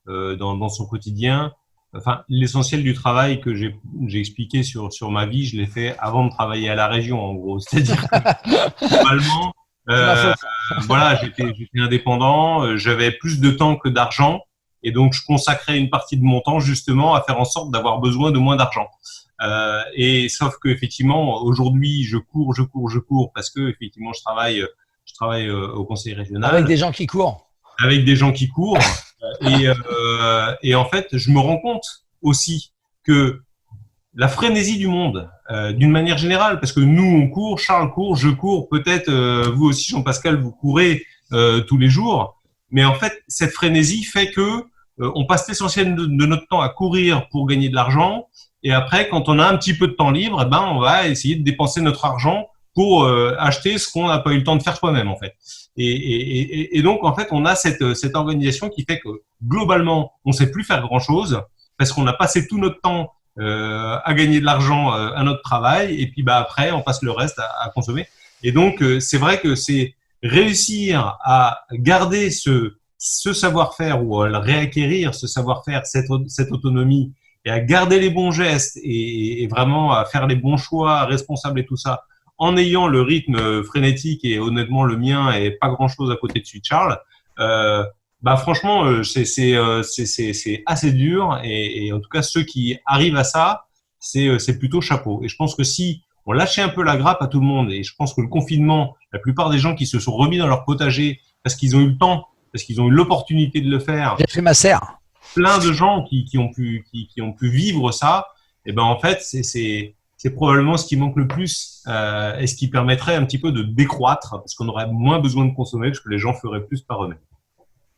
dans son quotidien, enfin l'essentiel du travail que j'ai expliqué sur ma vie, je l'ai fait avant de travailler à la région, en gros. C'est-à-dire que globalement, voilà, j'étais indépendant, j'avais plus de temps que d'argent. Et donc, je consacrais une partie de mon temps justement à faire en sorte d'avoir besoin de moins d'argent. Et sauf que effectivement, aujourd'hui, je cours parce que effectivement, je travaille au conseil régional. Avec des gens qui courent. Avec des gens qui courent. Et en fait, je me rends compte aussi que la frénésie du monde, d'une manière générale, parce que nous, on court, Charles court, je cours, peut-être vous aussi, Jean-Pascal, vous courez tous les jours. Mais en fait, cette frénésie fait que on passe l'essentiel de notre temps à courir pour gagner de l'argent. Et après, quand on a un petit peu de temps libre, on va essayer de dépenser notre argent pour acheter ce qu'on n'a pas eu le temps de faire soi-même, en fait. Et donc, en fait, on a cette organisation qui fait que globalement, on ne sait plus faire grand-chose parce qu'on a passé tout notre temps à gagner de l'argent à notre travail. Et puis, après, on passe le reste à consommer. Et donc, c'est vrai que c'est réussir à garder ce savoir-faire ou à le réacquérir, ce savoir-faire, cette autonomie, et à garder les bons gestes et vraiment à faire les bons choix responsables et tout ça, en ayant le rythme frénétique et honnêtement le mien et pas grand-chose à côté de celui de Charles, franchement, c'est assez dur et en tout cas ceux qui arrivent à ça, c'est plutôt chapeau. Et je pense que si on lâchait un peu la grappe à tout le monde, et je pense que le confinement, la plupart des gens qui se sont remis dans leur potager parce qu'ils ont eu le temps, parce qu'ils ont eu l'opportunité de le faire. J'ai fait ma serre. Plein de gens qui ont pu vivre ça, et en fait, c'est probablement ce qui manque le plus et ce qui permettrait un petit peu de décroître parce qu'on aurait moins besoin de consommer parce que les gens feraient plus par eux-mêmes.